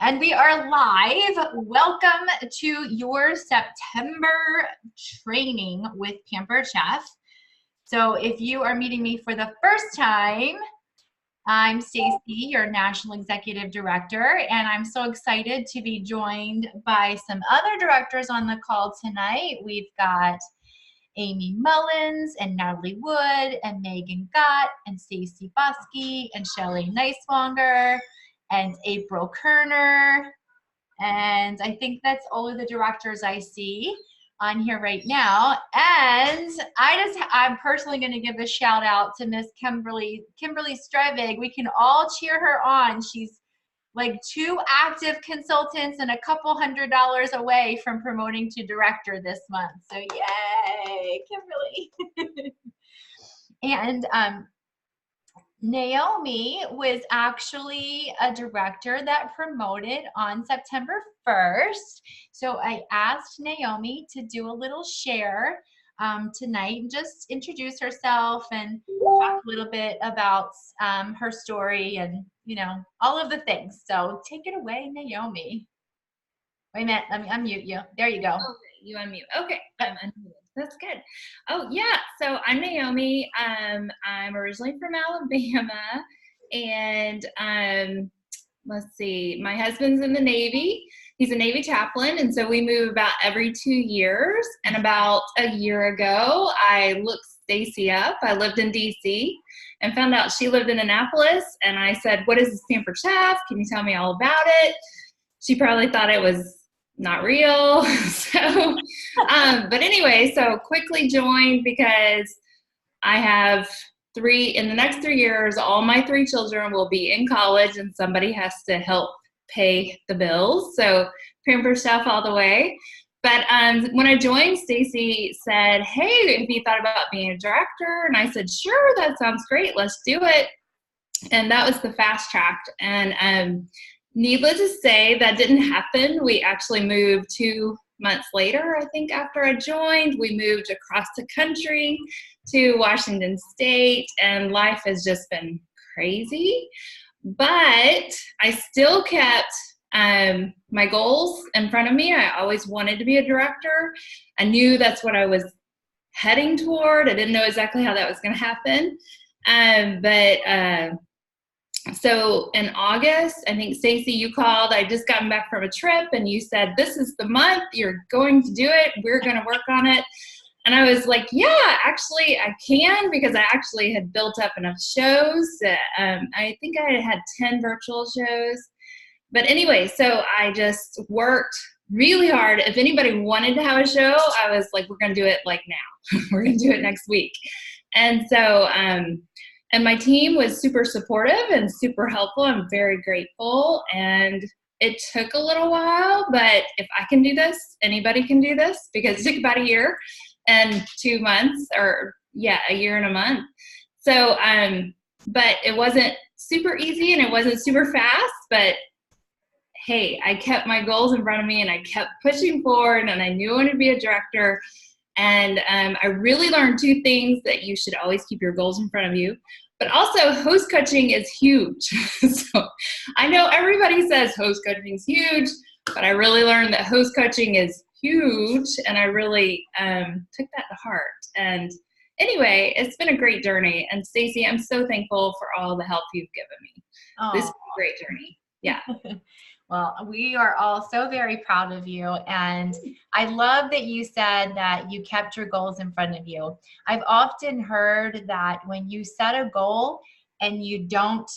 And we are live. Welcome to your September training with Pampered Chef. So if you are meeting me for the first time, I'm Stacy, your National Executive Director, and I'm so excited to be joined by some other directors on the call tonight. We've got Amy Mullins and Natalie Wood and Megan Gott and Stacy Bosky and Shelly Neiswanger and April Kerner. And I think that's all of the directors I see on here right now. And I'm personally going to give a shout out to Miss Kimberly Strevig. We can all cheer her on. She's like 2 active consultants and a couple $100 away from promoting to director this month. So yay, Kimberly. And Naomi was actually a director that promoted on September 1st. So I asked Naomi to do a little share tonight and just introduce herself and talk a little bit about her story and, you know, all of the things. So take it away, Naomi. Wait a minute, let me unmute you. There you go. Okay, you unmute. Okay, I'm unmuted. That's good. Oh yeah, so I'm Naomi. I'm originally from Alabama, and let's see, my husband's in the Navy. He's a Navy chaplain, and so we move about every 2 years. And about a year ago, I looked Stacy up. I lived in DC and found out she lived in Annapolis, and I said, "What is this Pampered Chef? Can you tell me all about it?" She probably thought it was not real. So, but anyway, so quickly joined because I have in the next 3 years, all my 3 children will be in college and somebody has to help pay the bills. So Pampered Chef all the way. But when I joined, Stacy said, "Hey, have you thought about being a director?" And I said, "Sure, that sounds great. Let's do it." And that was the fast track. And needless to say, that didn't happen. We actually moved 2 months later, I think, after I joined. We moved across the country to Washington State, and life has just been crazy. But I still kept my goals in front of me. I always wanted to be a director. I knew that's what I was heading toward. I didn't know exactly how that was going to happen. So in August, I think, Stacy, you called. I just gotten back from a trip, and you said, "This is the month. You're going to do it. We're going to work on it." And I was like, "Yeah, actually, I can," because I actually had built up enough shows. I think I had 10 virtual shows. But anyway, so I just worked really hard. If anybody wanted to have a show, I was like, "We're going to do it like now. We're going to do it next week." And so, and my team was super supportive and super helpful. I'm very grateful. And it took a little while, but if I can do this, anybody can do this, because it took about a year and 2 months, or a year and a month. So, but it wasn't super easy and it wasn't super fast, but hey, I kept my goals in front of me and I kept pushing forward, and I knew I wanted to be a director. And I really learned 2 things: that you should always keep your goals in front of you, but also host coaching is huge. So I know everybody says host coaching is huge, but I really learned that host coaching is huge, and I really took that to heart. And anyway, it's been a great journey. And Stacy, I'm so thankful for all the help you've given me. Aww. This is a great journey. Yeah. Well, we are all so very proud of you. And I love that you said that you kept your goals in front of you. I've often heard that when you set a goal and you don't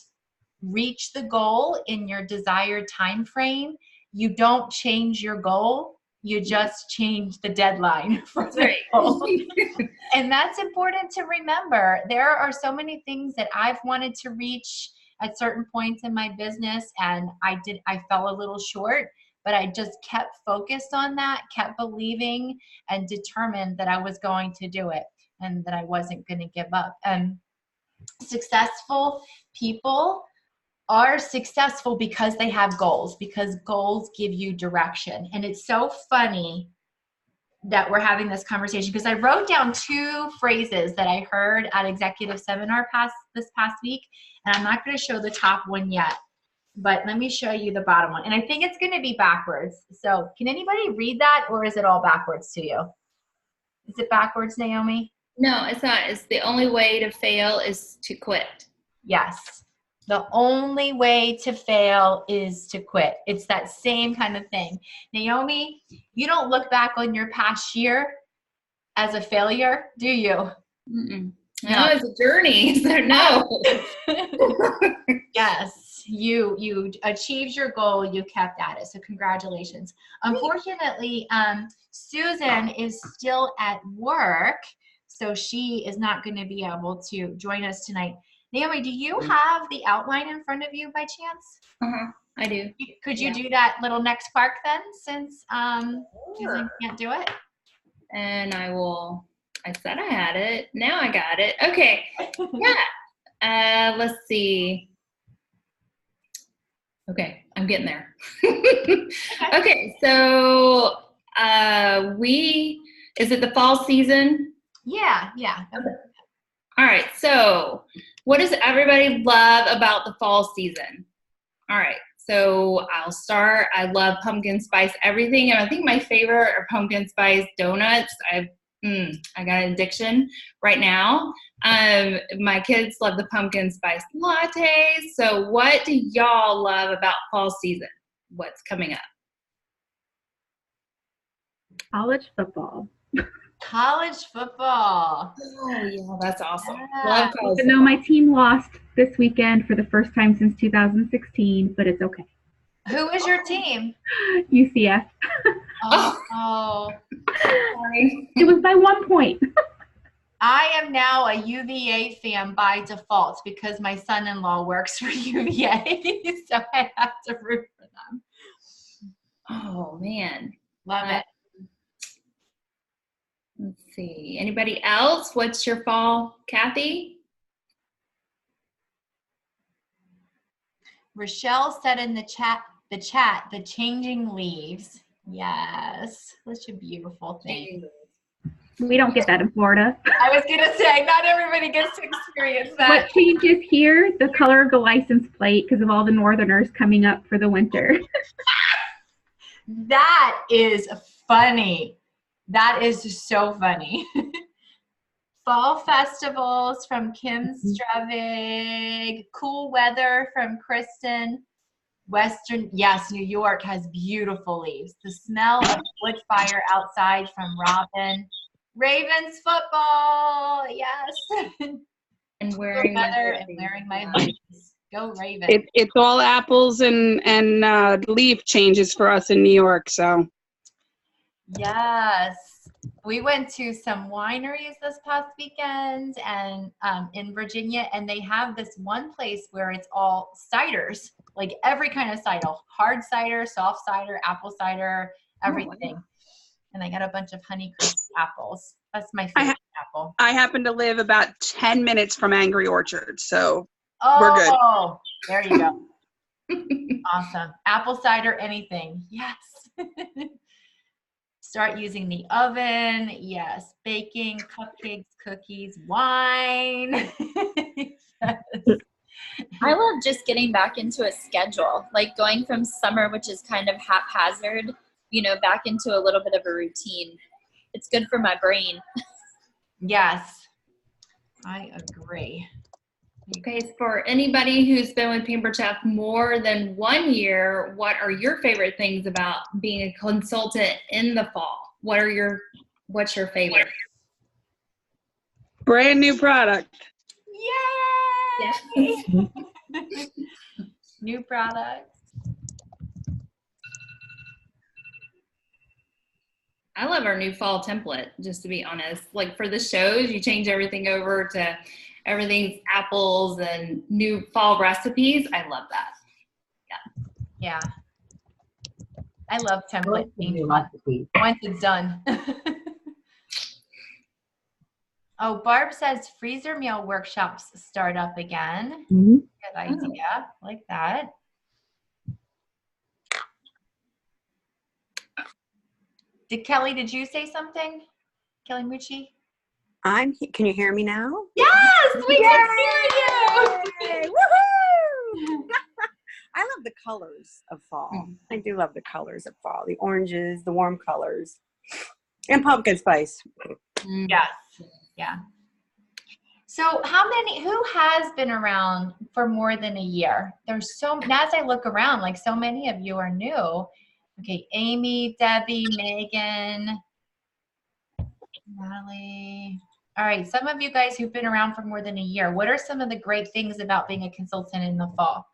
reach the goal in your desired time frame, you don't change your goal. You just change the deadline for the goal. And that's important to remember. There are so many things that I've wanted to reach at certain points in my business, and I fell a little short, but I just kept focused on that, kept believing and determined that I was going to do it and that I wasn't going to give up. And successful people are successful because they have goals, because goals give you direction. And it's so funny that we're having this conversation, because I wrote down 2 phrases that I heard at executive seminar this past week, and I'm not going to show the top one yet, but let me show you the bottom one. And I think it's going to be backwards. So can anybody read that, or is it all backwards to you? Is it backwards, Naomi? No, it's not. It's the only way to fail is to quit. Yes. The only way to fail is to quit. It's that same kind of thing. Naomi, you don't look back on your past year as a failure, do you? Mm-mm. No, it's a journey. So no. Yes, you achieved your goal. You kept at it. So congratulations. Unfortunately, Susan is still at work, so she is not going to be able to join us tonight. Naomi, do you have the outline in front of you by chance? I do. Could you do that little next part then, since Susan can't do it? And I said I had it. Now I got it. Okay. Yeah. Let's see. Okay, I'm getting there. Okay, so is it the fall season? Yeah. Okay. All right, so what does everybody love about the fall season? All right, so I'll start. I love pumpkin spice everything, and I think my favorite are pumpkin spice donuts. I got an addiction right now. My kids love the pumpkin spice lattes. So what do y'all love about fall season? What's coming up? College football. College football. Oh, yeah, that's awesome. Yeah. Love college Even though my team lost this weekend for the first time since 2016, but it's okay. Who is your team? UCF. Oh. Sorry. It was by 1 point. I am now a UVA fan by default because my son-in-law works for UVA, so I have to root for them. Oh, man. Love it. Let's see. Anybody else? What's your fall, Kathy? Rochelle said in the chat, the changing leaves. Yes, such a beautiful thing. We don't get that in Florida. I was going to say, not everybody gets to experience that. What changes here? The color of the license plate because of all the Northerners coming up for the winter. That is funny. That is so funny. Fall festivals from Kim Stravig. Cool weather from Kristen. Western, yes, New York has beautiful leaves. The smell of wood fire outside from Robin. Ravens football, yes. And wearing my leaves. Go Ravens. It's all apples and leaf changes for us in New York, so. Yes. We went to some wineries this past weekend and in Virginia, and they have this one place where it's all ciders, like every kind of cider, hard cider, soft cider, apple cider, everything. Oh, wow. And I got a bunch of Honeycrisp apples. That's my favorite apple. I happen to live about 10 minutes from Angry Orchard, so we're good. Oh, there you go. Awesome. Apple cider, anything. Yes. Start using the oven. Yes. Baking, cupcakes, cookies, wine. Yes. I love just getting back into a schedule, like going from summer, which is kind of haphazard, back into a little bit of a routine. It's good for my brain. Yes, I agree. Okay, for anybody who's been with Pampered Chef more than 1 year, what are your favorite things about being a consultant in the fall? What's your favorite? Brand new product. Yay! Yes. New products. I love our new fall template, just to be honest. Like for the shows, you change everything over to everything's apples and new fall recipes. I love that. Yeah. I love template change once it's done. Oh, Barb says freezer meal workshops start up again. Mm-hmm. Good idea. Like that. Kelly, did you say something? Kelly Mucci? Can you hear me now? Yes, we can hear you. Woohoo! I love the colors of fall. I do love the colors of fall. The oranges, the warm colors, and pumpkin spice. Yes. Yeah. So who has been around for more than a year? There's as I look around, like so many of you are new. Okay, Amy, Debbie, Megan, Natalie. All right, some of you guys who've been around for more than a year, what are some of the great things about being a consultant in the fall?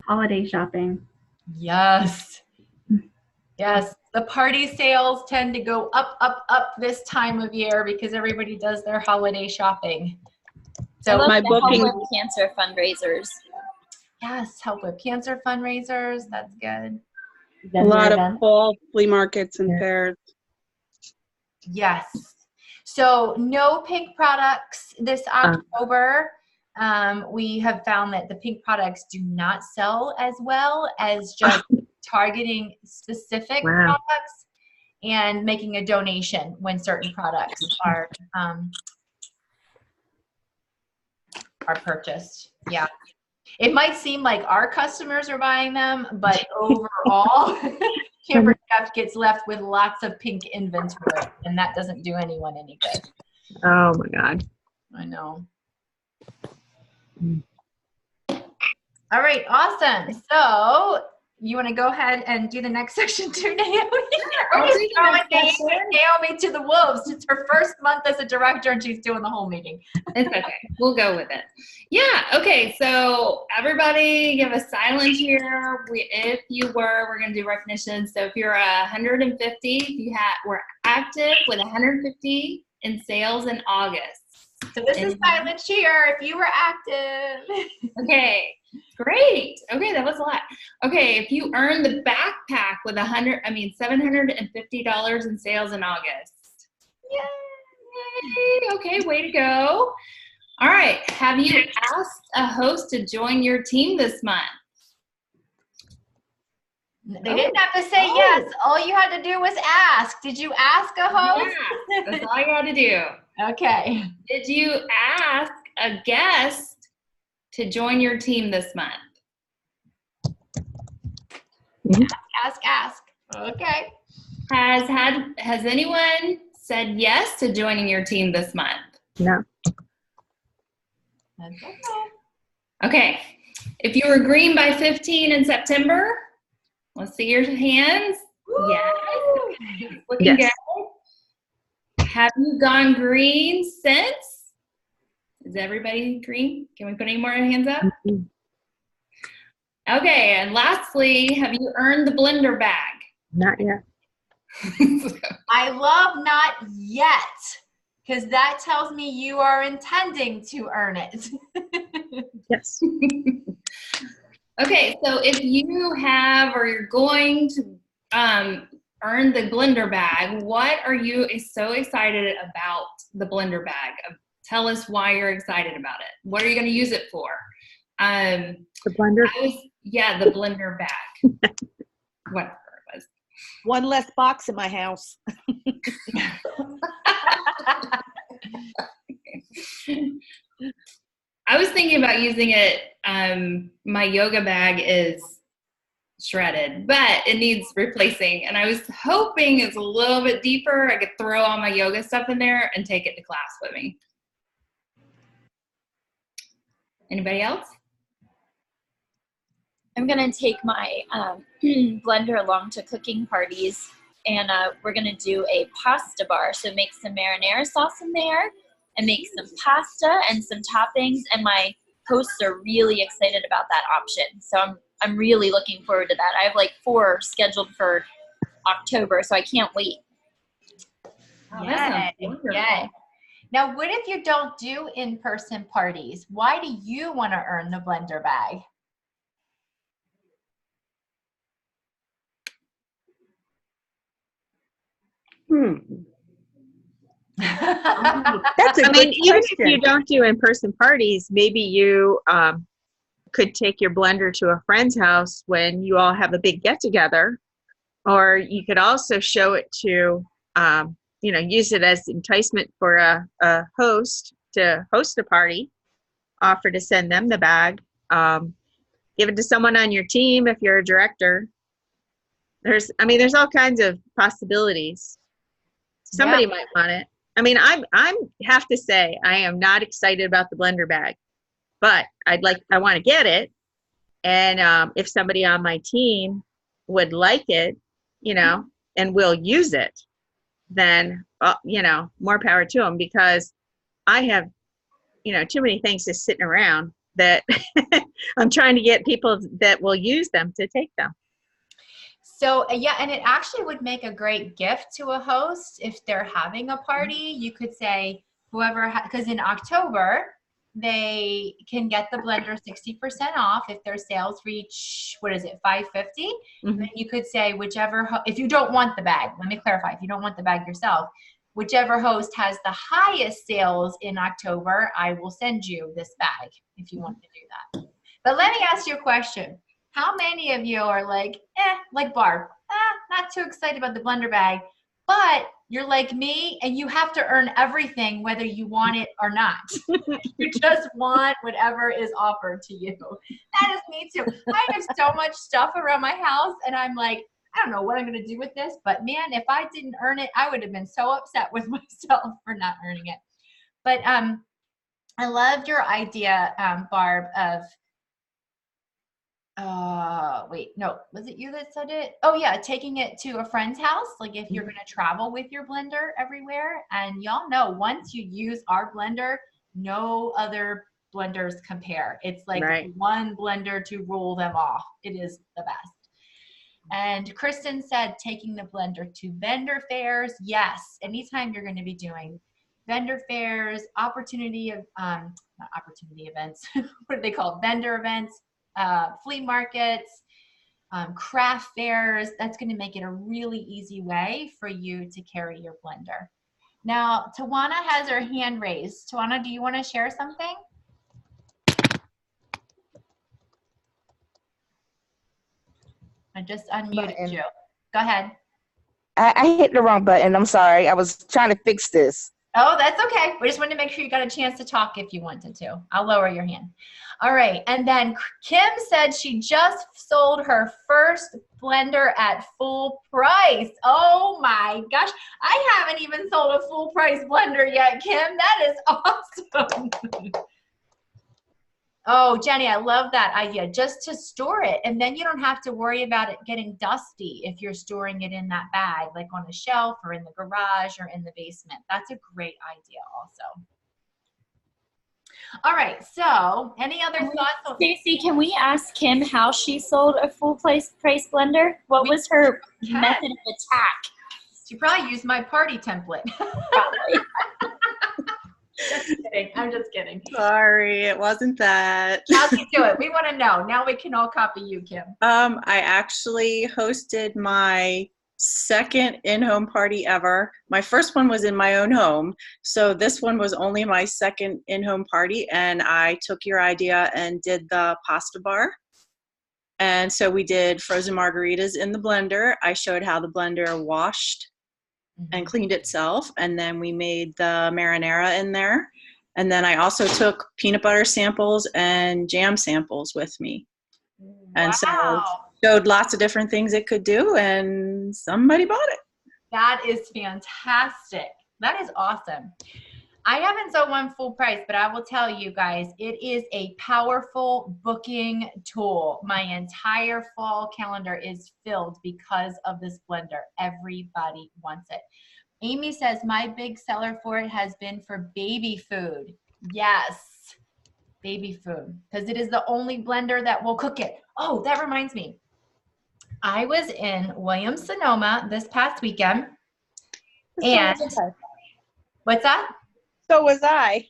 Holiday shopping. Yes. Yes. The party sales tend to go up, up, up this time of year because everybody does their holiday shopping. I So love my the help booking- with cancer fundraisers. yes, help with cancer fundraisers. That's good. A lot of fall flea markets and fairs. Yes. So no pink products this October. We have found that the pink products do not sell as well as just targeting specific products and making a donation when certain products are purchased. Yeah. It might seem like our customers are buying them, but overall, Camper Chef gets left with lots of pink inventory, and that doesn't do anyone any good. Oh my God. I know. All right, awesome. So you want to go ahead and do the next section too, Naomi? I'll do the Throwing next section. Naomi to the wolves. It's her first month as a director, and she's doing the whole meeting. It's okay. We'll go with it. Yeah. Okay. So everybody give a silent here. If you we're going to do recognition. So if you're 150, we're active with 150 in sales in August. So this is silent cheer if you were active. Okay. Great. Okay. That was a lot. Okay. If you earn the backpack with $750 in sales in August. Yay. Okay. Way to go. All right. Have you asked a host to join your team this month? They didn't have to say yes. All you had to do was ask. Did you ask a host? Yeah, that's all you got to do. Okay. Did you ask a guest to join your team this month? Ask. Okay. Has anyone said yes to joining your team this month? No. That's okay. Okay. If you were green by 15 in September, let's see your hands. Yes. Okay. Looking Yes. good. Have you gone green since? Is everybody green? Can we put any more hands up? Okay. And lastly, have you earned the blender bag? Not yet. I love not yet, because that tells me you are intending to earn it. Yes. Okay, so if you have or you're going to earn the blender bag, what are you so excited about the blender bag? Tell us why you're excited about it. What are you going to use it for? The blender. The blender bag. Whatever it was. One less box in my house. I was thinking about using it. My yoga bag is shredded, but it needs replacing. And I was hoping it's a little bit deeper. I could throw all my yoga stuff in there and take it to class with me. Anybody else? I'm going to take my blender along to cooking parties, and we're going to do a pasta bar. So make some marinara sauce in there and make some pasta and some toppings, and my hosts are really excited about that option. So I'm really looking forward to that. I have like 4 scheduled for October, so I can't wait. Oh, that sounds wonderful. Yay. Now, what if you don't do in-person parties? Why do you want to earn the blender bag? That's a I good mean, even if question. you don't do in-person parties, maybe you could take your blender to a friend's house when you all have a big get-together, or you could also show it to, use it as enticement for a host to host a party, offer to send them the bag. Give it to someone on your team if you're a director. There's all kinds of possibilities. Somebody might want it. I mean, I have to say, I am not excited about the blender bag, but I want to get it. And if somebody on my team would like it, and will use it, then, more power to them, because I have, too many things just sitting around that I'm trying to get people that will use them to take them. So yeah, and it actually would make a great gift to a host if they're having a party. You could say whoever, because in October they can get the blender 60% off if their sales reach, what is it, $550? Mm-hmm. Then you could say whichever, if you don't want the bag, let me clarify, if you don't want the bag yourself, whichever host has the highest sales in October, I will send you this bag if you want to do that. But let me ask you a question. How many of you are like Barb, not too excited about the blender bag, but you're like me and you have to earn everything whether you want it or not. You just want whatever is offered to you. That is me too. I have so much stuff around my house and I'm like, I don't know what I'm going to do with this, but man, if I didn't earn it, I would have been so upset with myself for not earning it. But I loved your idea, Barb, of wait, no, was it you that said it? Oh yeah, taking it to a friend's house. Like if you're going to travel with your blender everywhere, and y'all know once you use our blender, no other blenders compare. It's like one blender to rule them all. It is the best. And Kristen said taking the blender to vendor fairs. Yes, anytime you're going to be doing vendor fairs, not opportunity events, what are they called? Vendor events, flea markets, craft fairs. That's going to make it a really easy way for you to carry your blender. Now, Tawana has her hand raised. Tawana, do you want to share something? I just unmuted you. Go ahead. I hit the wrong button. I'm sorry. I was trying to fix this. Oh, that's okay. We just wanted to make sure you got a chance to talk if you wanted to. I'll lower your hand. All right. And then Kim said she just sold her first blender at full price. Oh my gosh. I haven't even sold a full price blender yet, Kim. That is awesome. Oh, Jenny, I love that idea. Just to store it. And then you don't have to worry about it getting dusty if you're storing it in that bag, like on a shelf or in the garage or in the basement. That's a great idea also. All right. So any other thoughts? Stacy, can we ask Kim how she sold a full price blender? What was her method of attack? She probably used my party template. Probably. Just kidding. I'm just kidding. Sorry, it wasn't that. How'd you do it? We want to know. Now we can all copy you, Kim. I actually hosted my second in-home party ever. My first one was in my own home. So this one was only my second in-home party. And I took your idea and did the pasta bar. And so we did frozen margaritas in the blender. I showed how the blender washed and cleaned itself, and then we made the marinara in there. And then I also took peanut butter samples and jam samples with me. And so showed lots of different things it could do, and somebody bought it. That is fantastic. That is awesome. I haven't sold one full price, but I will tell you guys, it is a powerful booking tool. My entire fall calendar is filled because of this blender. Everybody wants it. Amy says, my big seller for it has been for baby food. Yes, baby food, because it is the only blender that will cook it. Oh, that reminds me. I was in Williams-Sonoma this past weekend. And what's that? So was I.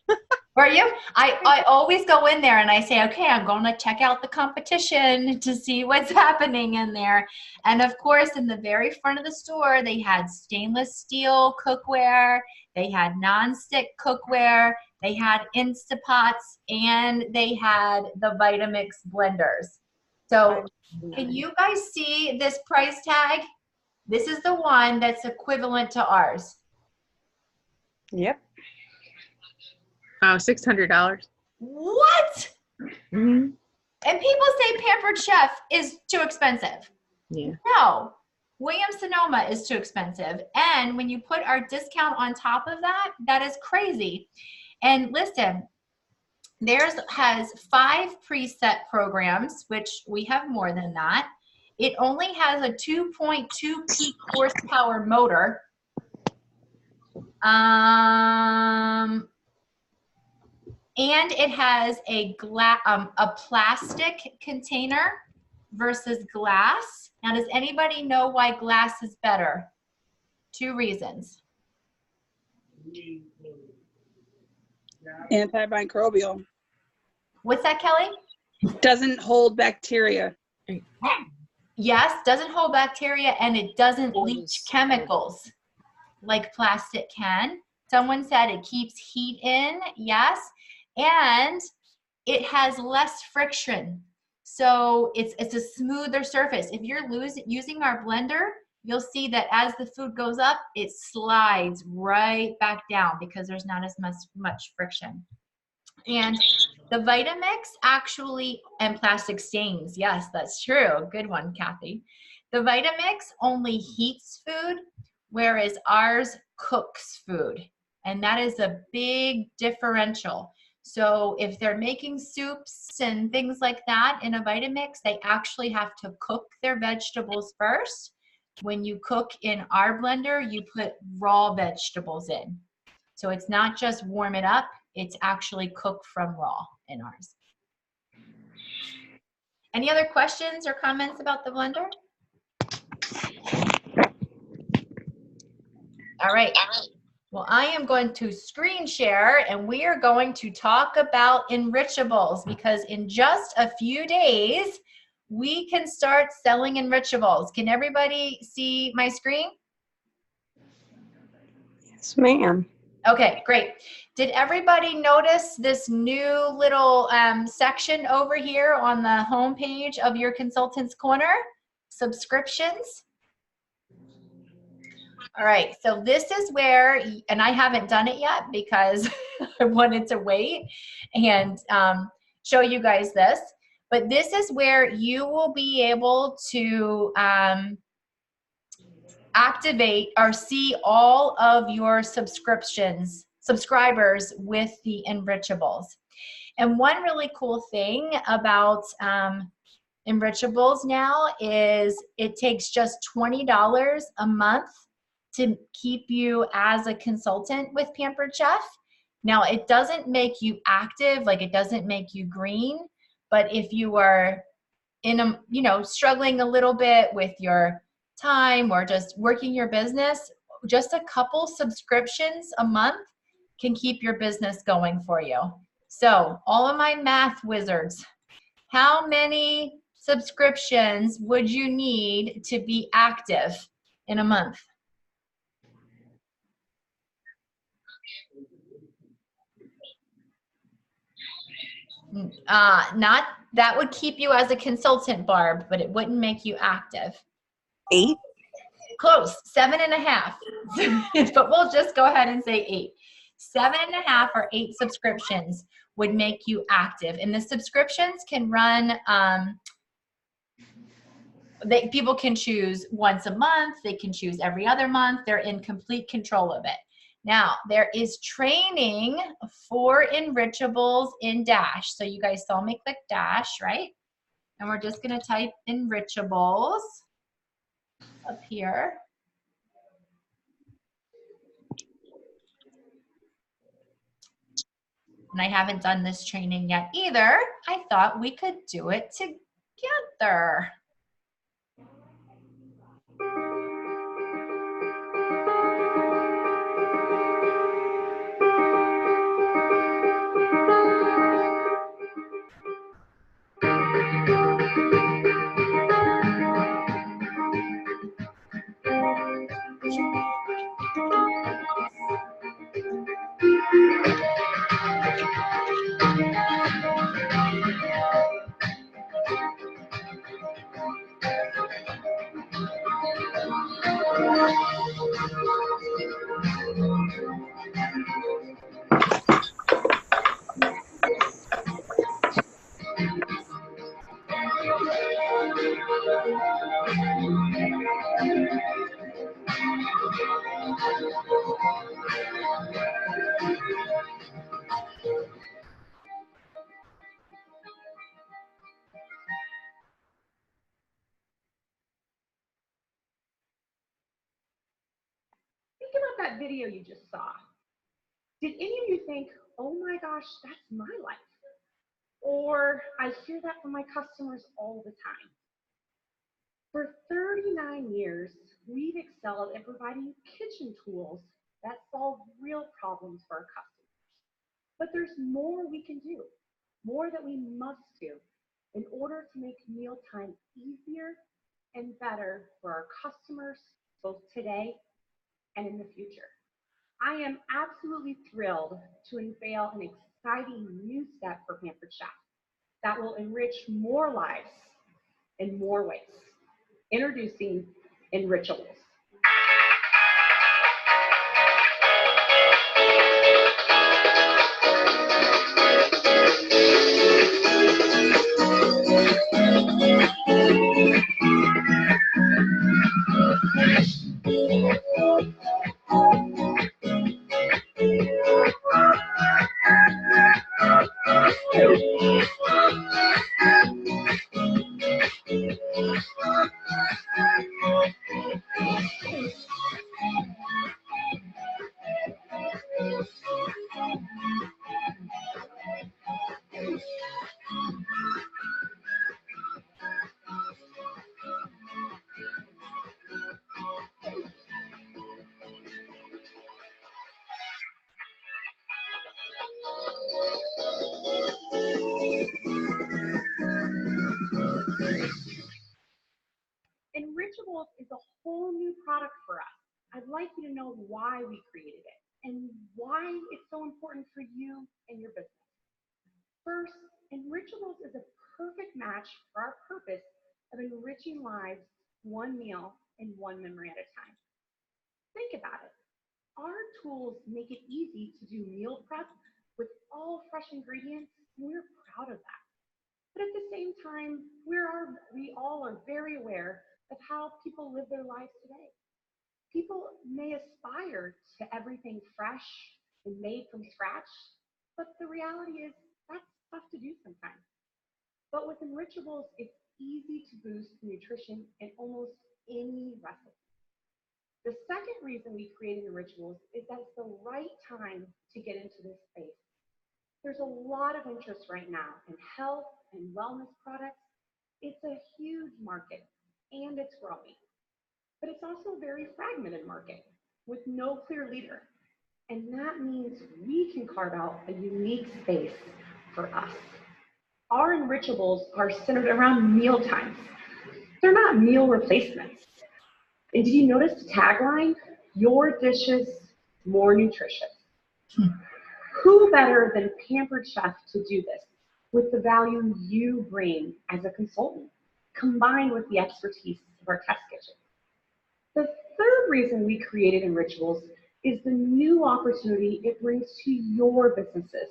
Were you? I always go in there and I say, okay, I'm going to check out the competition to see what's happening in there. And of course, in the very front of the store, they had stainless steel cookware, they had nonstick cookware, they had Instapots, and they had the Vitamix blenders. So can you guys see this price tag? This is the one that's equivalent to ours. Yep. Oh, $600. What? Mm-hmm. And people say Pampered Chef is too expensive. Yeah. No, Williams-Sonoma is too expensive. And when you put our discount on top of that, that is crazy. And listen, theirs has 5 preset programs, which we have more than that. It only has a 2.2 peak horsepower motor. And it has a plastic container versus glass. Now, does anybody know why glass is better? 2 reasons. Antimicrobial. What's that, Kelly? Doesn't hold bacteria. Yes, doesn't hold bacteria, and it doesn't leach chemicals like plastic can. Someone said it keeps heat in, yes, and it has less friction. So it's a smoother surface. If you're using our blender, you'll see that as the food goes up, it slides right back down because there's not as much friction. And the Vitamix actually, and plastic stains, yes, that's true. Good one, Kathy. The Vitamix only heats food, whereas ours cooks food. And that is a big differential. So if they're making soups and things like that in a Vitamix, they actually have to cook their vegetables first. When you cook in our blender, you put raw vegetables in. So it's not just warm it up, it's actually cooked from raw in ours. Any other questions or comments about the blender? All right. Well, I am going to screen share and we are going to talk about Enrichables because in just a few days, we can start selling Enrichables. Can everybody see my screen? Yes, ma'am. Okay, great. Did everybody notice this new little section over here on the home page of your Consultants Corner? Subscriptions. All right, so this is where, and I haven't done it yet because I wanted to wait and show you guys this, but this is where you will be able to activate or see all of your subscribers with the Enrichables. And one really cool thing about Enrichables now is it takes just $20 a month to keep you as a consultant with Pampered Chef. Now, it doesn't make you active, like it doesn't make you green, but if you are in a, struggling a little bit with your time or just working your business, just a couple subscriptions a month can keep your business going for you. So, all of my math wizards, how many subscriptions would you need to be active in a month? Not that would keep you as a consultant, Barb, but it wouldn't make you active. 8. Close, 7.5. But we'll just go ahead and say 8. 7.5 or 8 subscriptions would make you active. And the subscriptions can run, people can choose once a month, they can choose every other month, they're in complete control of it. Now, there is training for Enrichables in Dash. So you guys saw me click Dash, right? And we're just gonna type Enrichables up here. And I haven't done this training yet either. I thought we could do it together. Think about that video you just saw. Did any of you think, oh my gosh, that's my life? Or I hear that from my customers all the time. For 39 years, we've excelled at providing kitchen tools that solve real problems for our customers. But there's more we can do, more that we must do in order to make mealtime easier and better for our customers, both today and in the future. I am absolutely thrilled to unveil an exciting new step for Pampered Chef that will enrich more lives in more ways. Introducing Enrichables. Enrichables is a whole new product for us. I'd like you to know why we created it and why it's so important for you and your business. First, Enrichables is a perfect match for our purpose of enriching lives one meal and one memory at a time. Think about it. Our tools make it easy to do meal prep with all fresh ingredients, and we're proud of that. But at the same time, we all are very aware of how people live their lives today. People may aspire to everything fresh and made from scratch, but the reality is that's tough to do sometimes. But with Enrichables, it's easy to boost nutrition in almost any recipe. The second reason we created Enrichables is that it's the right time to get into this space. There's a lot of interest right now in health and wellness products. It's a huge market and it's growing. But it's also a very fragmented market with no clear leader. And that means we can carve out a unique space for us. Our Enrichables are centered around meal times. They're not meal replacements. And did you notice the tagline? Your dishes, more nutritious. Who better than Pampered Chef to do this with the value you bring as a consultant, combined with the expertise of our test kitchen? The third reason we created Enrichables is the new opportunity it brings to your businesses,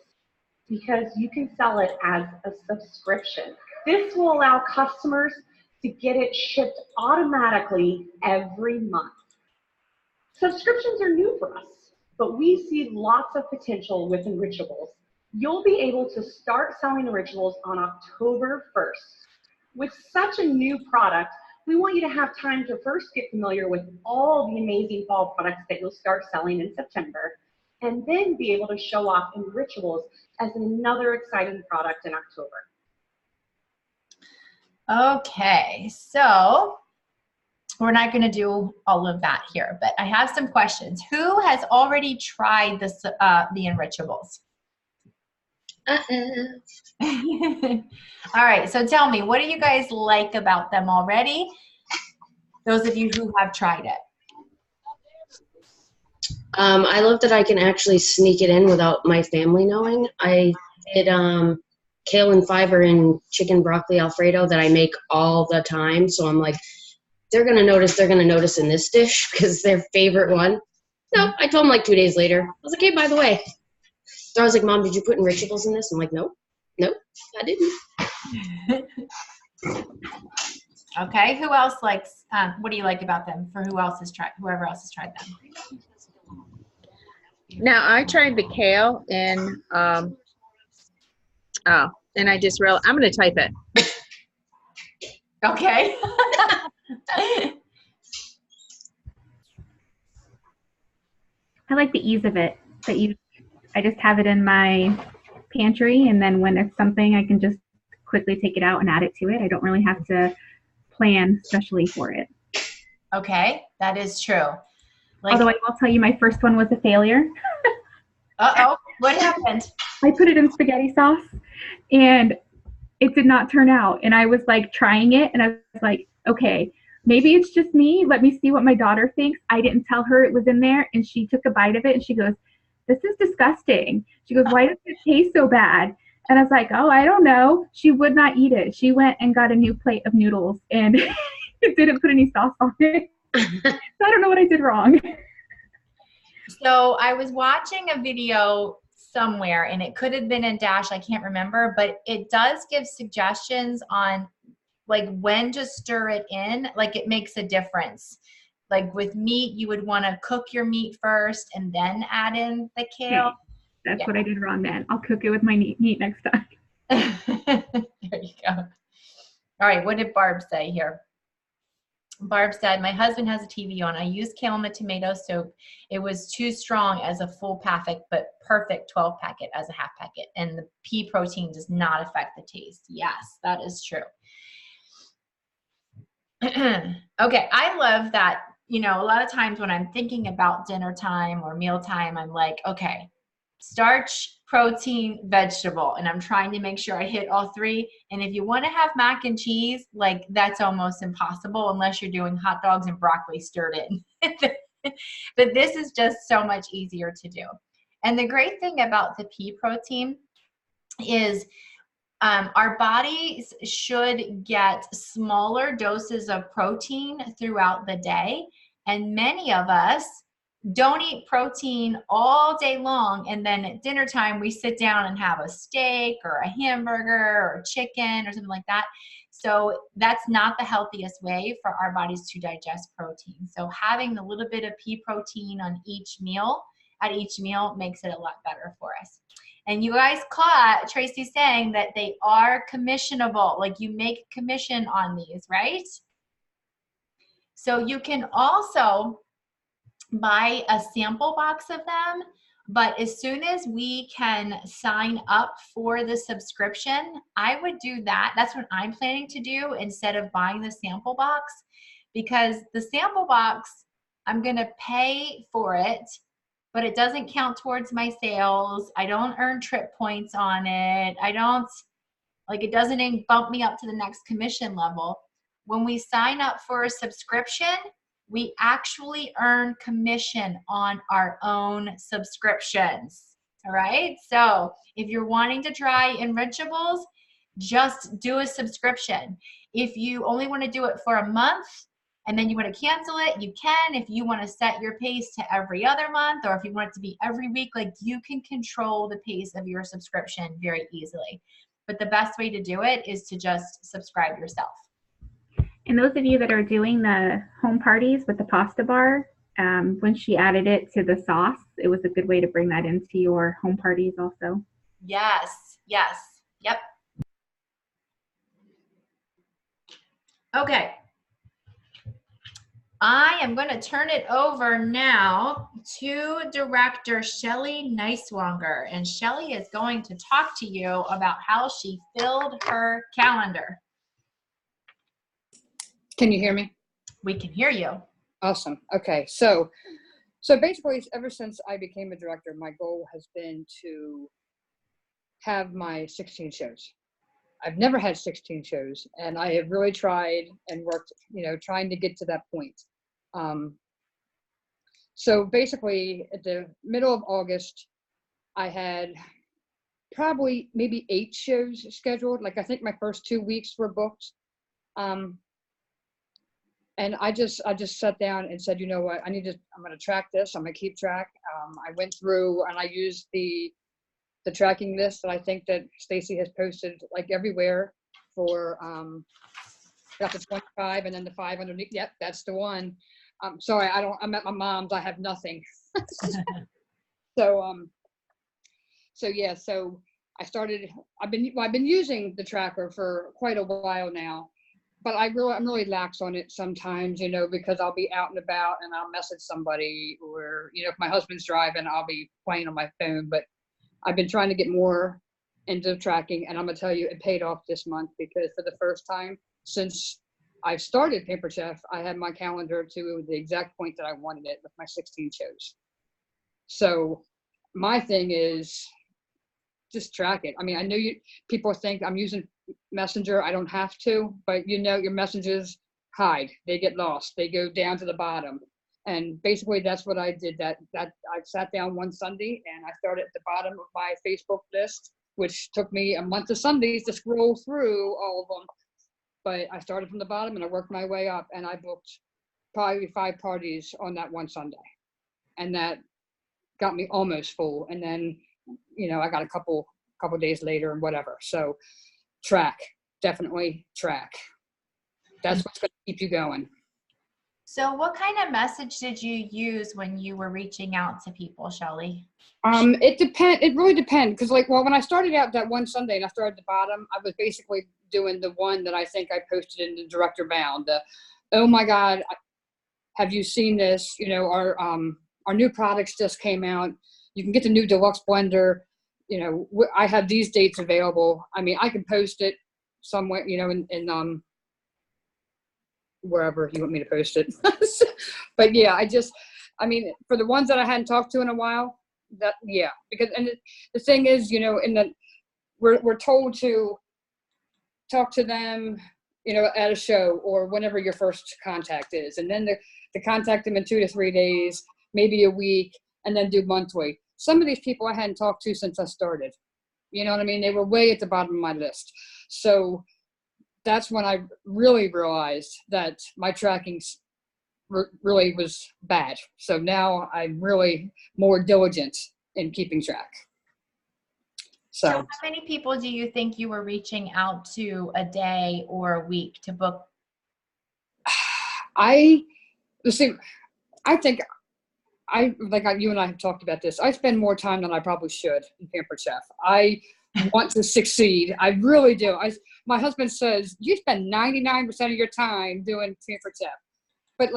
because you can sell it as a subscription. This will allow customers to get it shipped automatically every month. Subscriptions are new for us, but we see lots of potential with Enrichables. You'll be able to start selling Enrichables on October 1st. With such a new product, we want you to have time to first get familiar with all the amazing fall products that you'll start selling in September, and then be able to show off Enrichables as another exciting product in October. Okay, so we're not going to do all of that here, but I have some questions. Who has already tried this, the Enrichables? All right, so tell me, what do you guys like about them already? Those of you who have tried it. I love that I can actually sneak it in without my family knowing. I did kale and fiber and chicken broccoli Alfredo that I make all the time. So I'm like, they're going to notice in this dish because their favorite one. No, I told them like 2 days later. I was like, hey, by the way. So I was like, Mom, did you put Enrichables in this? I'm like, nope, I didn't. Okay. Who else likes? What do you like about them? For whoever else has tried them. Now I tried the kale and and I just realized I'm going to type it. Okay. I like the ease of it. I just have it in my pantry, and then when it's something, I can just quickly take it out and add it to it. I don't really have to plan specially for it. Okay, that is true. Although I will tell you, my first one was a failure. Uh-oh, what happened? I put it in spaghetti sauce, and it did not turn out. And I was like trying it, and I was like, okay, maybe it's just me. Let me see what my daughter thinks. I didn't tell her it was in there, and she took a bite of it, and she goes, this is disgusting. She goes, why does it taste so bad? And I was like, oh, I don't know. She would not eat it. She went and got a new plate of noodles, and it didn't put any sauce on it. So I don't know what I did wrong. So I was watching a video somewhere, and it could have been in Dash, I can't remember, but it does give suggestions on like when to stir it in. Like it makes a difference. Like with meat, you would want to cook your meat first and then add in the kale. Okay. That's what I did wrong then. I'll cook it with my meat next time. There you go. All right, what did Barb say here? Barb said, my husband has a TV on. I used kale in the tomato soup. It was too strong as a full packet, but perfect 12 packet as a half packet. And the pea protein does not affect the taste. Yes, that is true. Okay, I love that. You know, a lot of times when I'm thinking about dinner time or meal time, I'm like, okay, starch, protein, vegetable, and I'm trying to make sure I hit all three. And if you want to have mac and cheese, like that's almost impossible unless you're doing hot dogs and broccoli stirred in. But this is just so much easier to do. And the great thing about the pea protein is our bodies should get smaller doses of protein throughout the day. And many of us don't eat protein all day long, and then at dinner time we sit down and have a steak or a hamburger or chicken or something like that. So that's not the healthiest way for our bodies to digest protein. So having a little bit of pea protein on each meal, at each meal, makes it a lot better for us. And you guys caught Tracy saying that they are commissionable, like you make commission on these, right? So you can also buy a sample box of them, but as soon as we can sign up for the subscription, I would do that. That's what I'm planning to do instead of buying the sample box, because the sample box, I'm going to pay for it, but it doesn't count towards my sales. I don't earn trip points on it. It doesn't bump me up to the next commission level. When we sign up for a subscription, we actually earn commission on our own subscriptions. All right. So if you're wanting to try Enrichables, just do a subscription. If you only want to do it for a month and then you want to cancel it, you can. If you want to set your pace to every other month, or if you want it to be every week, like you can control the pace of your subscription very easily. But the best way to do it is to just subscribe yourself. And those of you that are doing the home parties with the pasta bar, when she added it to the sauce, it was a good way to bring that into your home parties also. Yes, yes, yep. Okay. I am going to turn it over now to Director Shelly Neiswanger, and Shelly is going to talk to you about how she filled her calendar. Can you hear me? We can hear you. Awesome. Okay. So basically, ever since I became a director, my goal has been to have my 16 shows. I've never had 16 shows, and I have really tried and worked, trying to get to that point. So basically, at the middle of August, I had probably maybe 8 shows scheduled. Like I think my first 2 weeks were booked. And I just sat down and said, you know what, I'm going to track this. I'm going to keep track. I went through and I used the tracking list that I think that Stacy has posted like everywhere for got the 25 and then the 5 underneath. Yep, that's the one. Sorry, I'm at my mom's. I have nothing. So yeah, so I've been using the tracker for quite a while now, but I'm really lax on it sometimes, because I'll be out and about and I'll message somebody, or, if my husband's driving, I'll be playing on my phone. But I've been trying to get more into tracking, and I'm gonna tell you, it paid off this month, because for the first time since I've started Pampered Chef, I had my calendar to the exact point that I wanted it with my 16 shows. So my thing is just track it. I mean, I know people think I'm using Messenger. I don't have to, but your messages hide. They get lost. They go down to the bottom. And basically that's what I did. That I sat down one Sunday and I started at the bottom of my Facebook list, which took me a month of Sundays to scroll through all of them. But I started from the bottom and I worked my way up, and I booked probably 5 parties on that one Sunday. And that got me almost full. And then, I got a couple days later and whatever. So track, definitely track. That's what's going to keep you going. So what kind of message did you use when you were reaching out to people, Shelly? It really depends. Cause when I started out that one Sunday and I started at the bottom, I was basically doing the one that I think I posted in the Director Bound. Oh my God, have you seen this? Our new products just came out. You can get the new deluxe blender. I have these dates available. I mean, I can post it somewhere, in wherever you want me to post it. But yeah, for the ones that I hadn't talked to in a while, because the thing is, we're told to talk to them, at a show or whenever your first contact is, and then to contact them in 2 to 3 days, maybe a week, and then do monthly. Some of these people I hadn't talked to since I started. You know what I mean? They were way at the bottom of my list. So that's when I really realized that my tracking really was bad. So now I'm really more diligent in keeping track. So how many people do you think you were reaching out to a day or a week to book? I think you and I have talked about this. I spend more time than I probably should in Pampered Chef. I want to succeed. I really do. My husband says, you spend 99% of your time doing Pampered Chef. But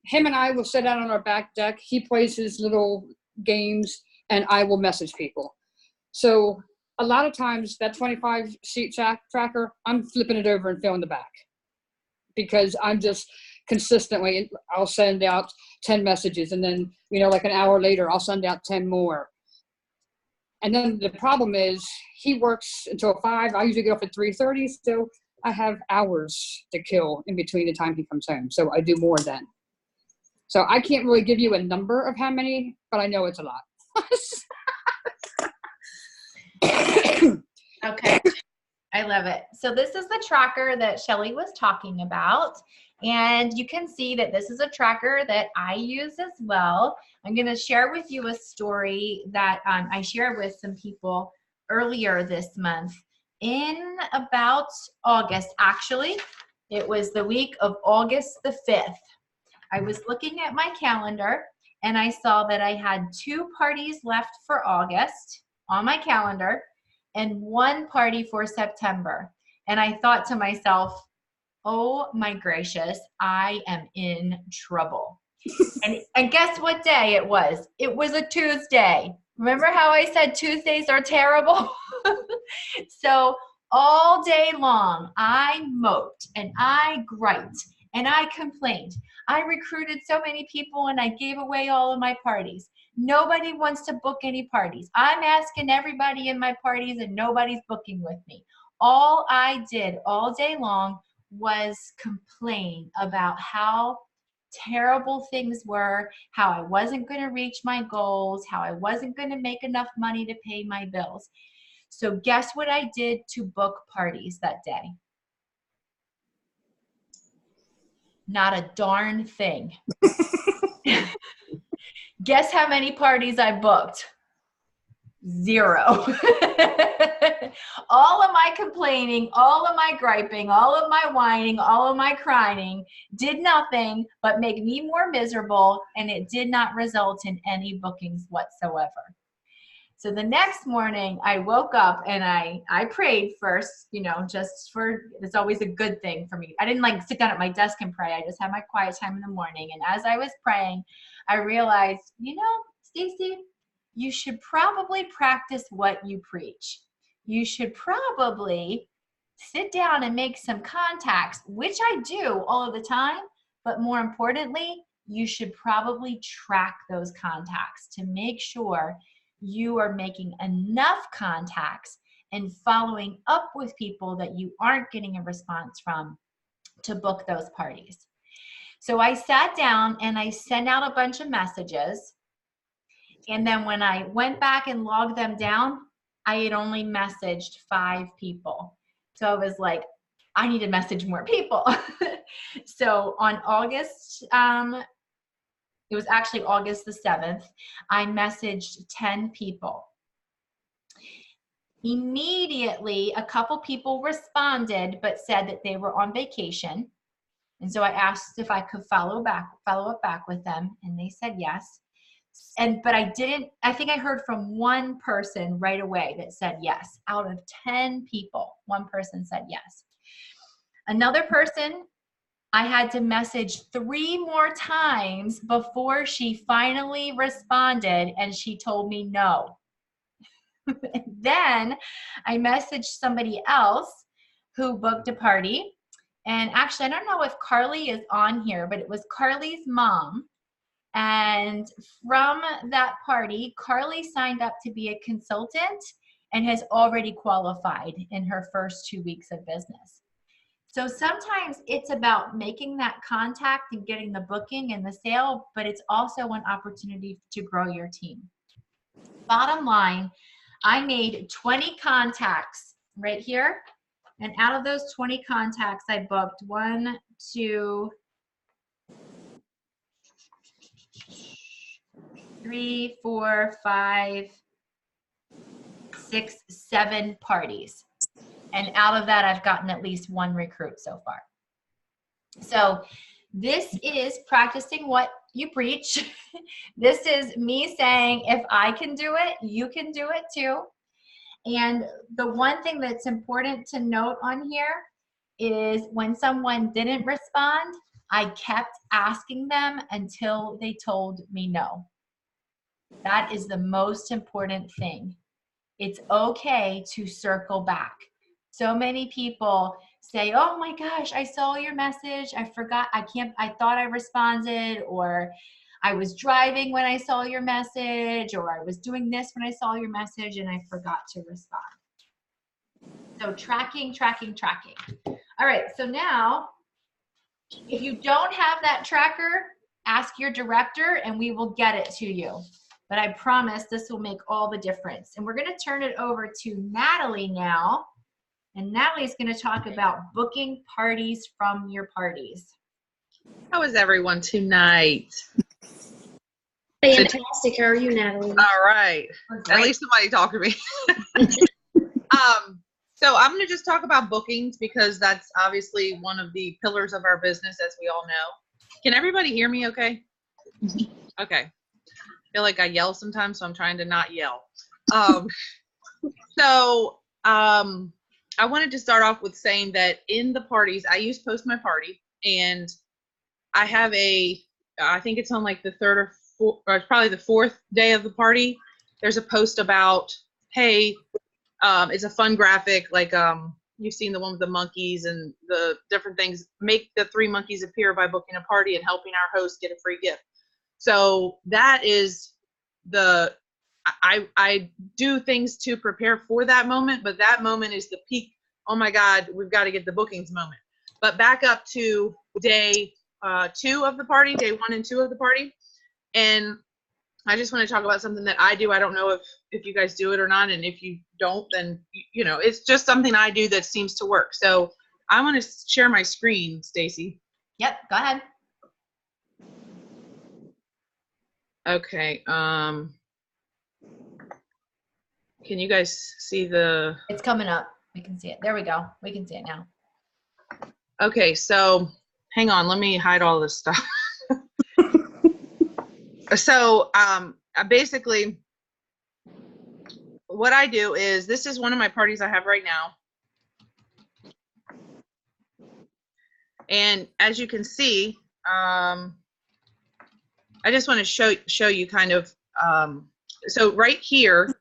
him and I will sit out on our back deck. He plays his little games and I will message people. So a lot of times that 25 sheet tracker, I'm flipping it over and filling the back, because I'm just consistently, I'll send out 10 messages, and then, an hour later, I'll send out 10 more. And then the problem is he works until 5. I usually get off at 3:30. So I have hours to kill in between the time he comes home. So I do more then. So I can't really give you a number of how many, but I know it's a lot. Okay. I love it. So this is the tracker that Shelly was talking about. And you can see that this is a tracker that I use as well. I'm going to share with you a story that I shared with some people earlier this month. In about August, actually, it was the week of August the 5th. I was looking at my calendar and I saw that I had 2 parties left for August on my calendar and 1 party for September. And I thought to myself, oh my gracious, I am in trouble. and guess what day it was? It was a Tuesday. Remember how I said Tuesdays are terrible? So all day long, I moped and I griped and I complained. I recruited so many people and I gave away all of my parties. Nobody wants to book any parties. I'm asking everybody in my parties and nobody's booking with me. All I did all day long was complain about how terrible things were, how I wasn't going to reach my goals, how I wasn't going to make enough money to pay my bills. So guess what I did to book parties that day? Not a darn thing. Guess how many parties I booked? Zero. All of my complaining, all of my griping, all of my whining, all of my crying did nothing but make me more miserable, and it did not result in any bookings whatsoever. So the next morning I woke up and I prayed first, you know, just for, it's always a good thing for me. I didn't like sit down at my desk and pray. I just had my quiet time in the morning. And as I was praying, I realized, you know, Stacy, you should probably practice what you preach. You should probably sit down and make some contacts, which I do all of the time. But more importantly, you should probably track those contacts to make sure you are making enough contacts and following up with people that you aren't getting a response from to book those parties. So I sat down and I sent out a bunch of messages. And then when I went back and logged them down, I had only messaged 5 people. So I was like, I need to message more people. So on August, it was actually August the 7th, I messaged 10 people. Immediately, a couple people responded, but said that they were on vacation. And so I asked if I could follow up back with them, and they said yes. But I think I heard from one person right away that said yes. Out of 10 people, one person said yes. Another person, I had to message 3 more times before she finally responded, and she told me no. Then I messaged somebody else who booked a party. And actually, I don't know if Carly is on here, but it was Carly's mom. And from that party, Carly signed up to be a consultant and has already qualified in her first 2 weeks of business. So sometimes it's about making that contact and getting the booking and the sale, but it's also an opportunity to grow your team. Bottom line, I made 20 contacts right here. And out of those 20 contacts, I booked 1, 2, 3, 4, 5, 6, 7 parties. And out of that, I've gotten at least 1 recruit so far. So this is practicing what you preach. This is me saying, if I can do it, you can do it too. And the one thing that's important to note on here is when someone didn't respond, I kept asking them until they told me no. That is the most important thing. It's okay to circle back. So many people say, oh my gosh, I saw your message. I forgot, I thought I responded, or I was driving when I saw your message, or I was doing this when I saw your message and I forgot to respond. So tracking. All right, so now, if you don't have that tracker, ask your director and we will get it to you. But I promise this will make all the difference. And we're gonna turn it over to Natalie now. And Natalie's gonna talk about booking parties from your parties. How is everyone tonight? Fantastic. How are you, Natalie? All right. At least somebody talk to me. So I'm going to just talk about bookings because that's obviously one of the pillars of our business, as we all know. Can everybody hear me okay? Okay. I feel like I yell sometimes, so I'm trying to not yell. I wanted to start off with saying that in the parties, I use Post My Party, and I have I think it's on like the 3rd or 4th, or it's probably the 4th day of the party. There's a post about, hey, it's a fun graphic, like you've seen the one with the monkeys and the different things. Make the 3 monkeys appear by booking a party and helping our host get a free gift. So that is I do things to prepare for that moment, but that moment is the peak. Oh my God, we've got to get the bookings moment. But back up to day 2 of the party, day 1 and 2 of the party. And I just want to talk about something that I do. I don't know if you guys do it or not. And if you don't, then, you know, it's just something I do that seems to work. So I want to share my screen, Stacy. Yep, go ahead. Okay. Can you guys see the? It's coming up. We can see it. There we go. We can see it now. Okay, so hang on. Let me hide all this stuff. So basically, what I do is, this is one of my parties I have right now. And as you can see, I just want to show you kind of, so right here,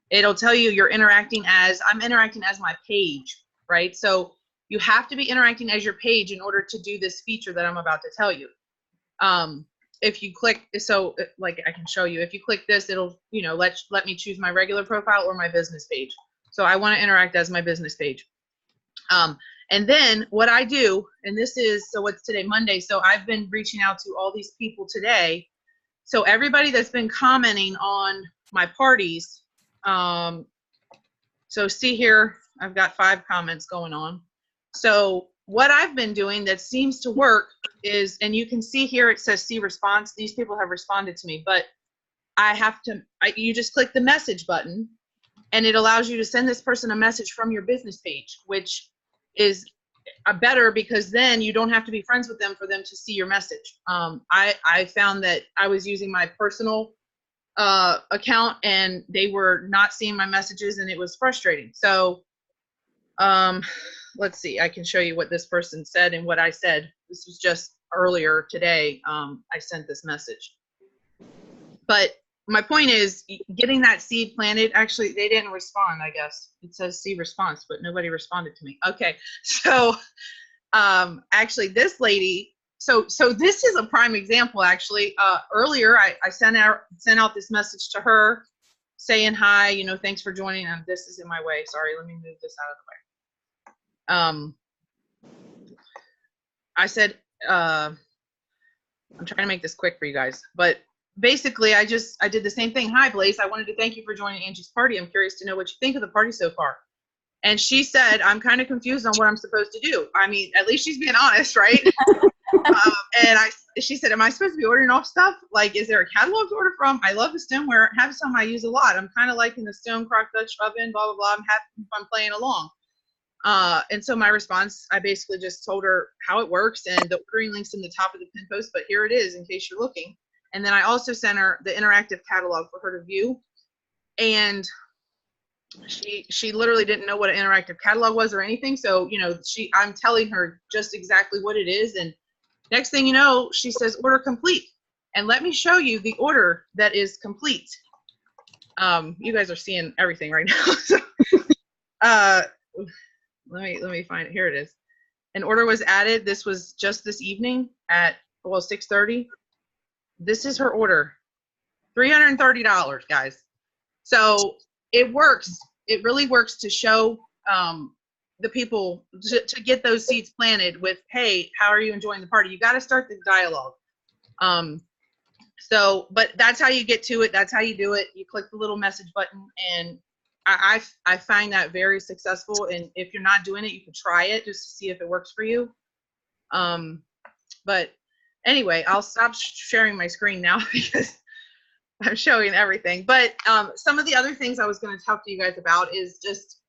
it'll tell you you're interacting as, I'm interacting as my page, right? So you have to be interacting as your page in order to do this feature that I'm about to tell you. If you click, so like I can show you, if you click this, it'll, you know, let me choose my regular profile or my business page. So I want to interact as my business page. And then what I do, and this is, so what's today, Monday, so I've been reaching out to all these people today. So everybody that's been commenting on my parties, so see here, I've got 5 comments going on. So what I've been doing that seems to work is, and you can see here it says see response. These people have responded to me, but I have to, you just click the message button and it allows you to send this person a message from your business page, which is better because then you don't have to be friends with them for them to see your message. I found that I was using my personal account and they were not seeing my messages and it was frustrating. So let's see, I can show you what this person said and what I said. This was just earlier today. I sent this message. But my point is getting that seed planted. Actually, they didn't respond, I guess. It says see response, but nobody responded to me. Okay, so actually this lady, so this is a prime example actually. Earlier I sent out this message to her saying hi, you know, thanks for joining. And this is in my way. Sorry, let me move this out of the way. I said, I'm trying to make this quick for you guys, but basically I did the same thing. Hi, Blaze. I wanted to thank you for joining Angie's party. I'm curious to know what you think of the party so far. And she said, I'm kind of confused on what I'm supposed to do. I mean, at least she's being honest, right? And she said, am I supposed to be ordering off stuff? Like, is there a catalog to order from? I love the stoneware. Have some I use a lot. I'm kind of liking the stone crock Dutch oven, blah, blah, blah. I'm having fun playing along. And so my response, I basically just told her how it works and the ordering link's in the top of the pin post, but here it is in case you're looking. And then I also sent her the interactive catalog for her to view. And she literally didn't know what an interactive catalog was or anything. So, you know, I'm telling her just exactly what it is. And next thing you know, she says, order complete. And let me show you the order that is complete. You guys are seeing everything right now. Let me find it. Here it is. An order was added. This was just this evening at, well, 6:30. This is her order. $330, guys. So it works. It really works to show the people, to get those seeds planted with, hey, how are you enjoying the party? You got to start the dialogue. So, but that's how you get to it. That's how you do it. You click the little message button, and I find that very successful. And if you're not doing it, you can try it just to see if it works for you. But anyway, I'll stop sharing my screen now because I'm showing everything. But some of the other things I was going to talk to you guys about is just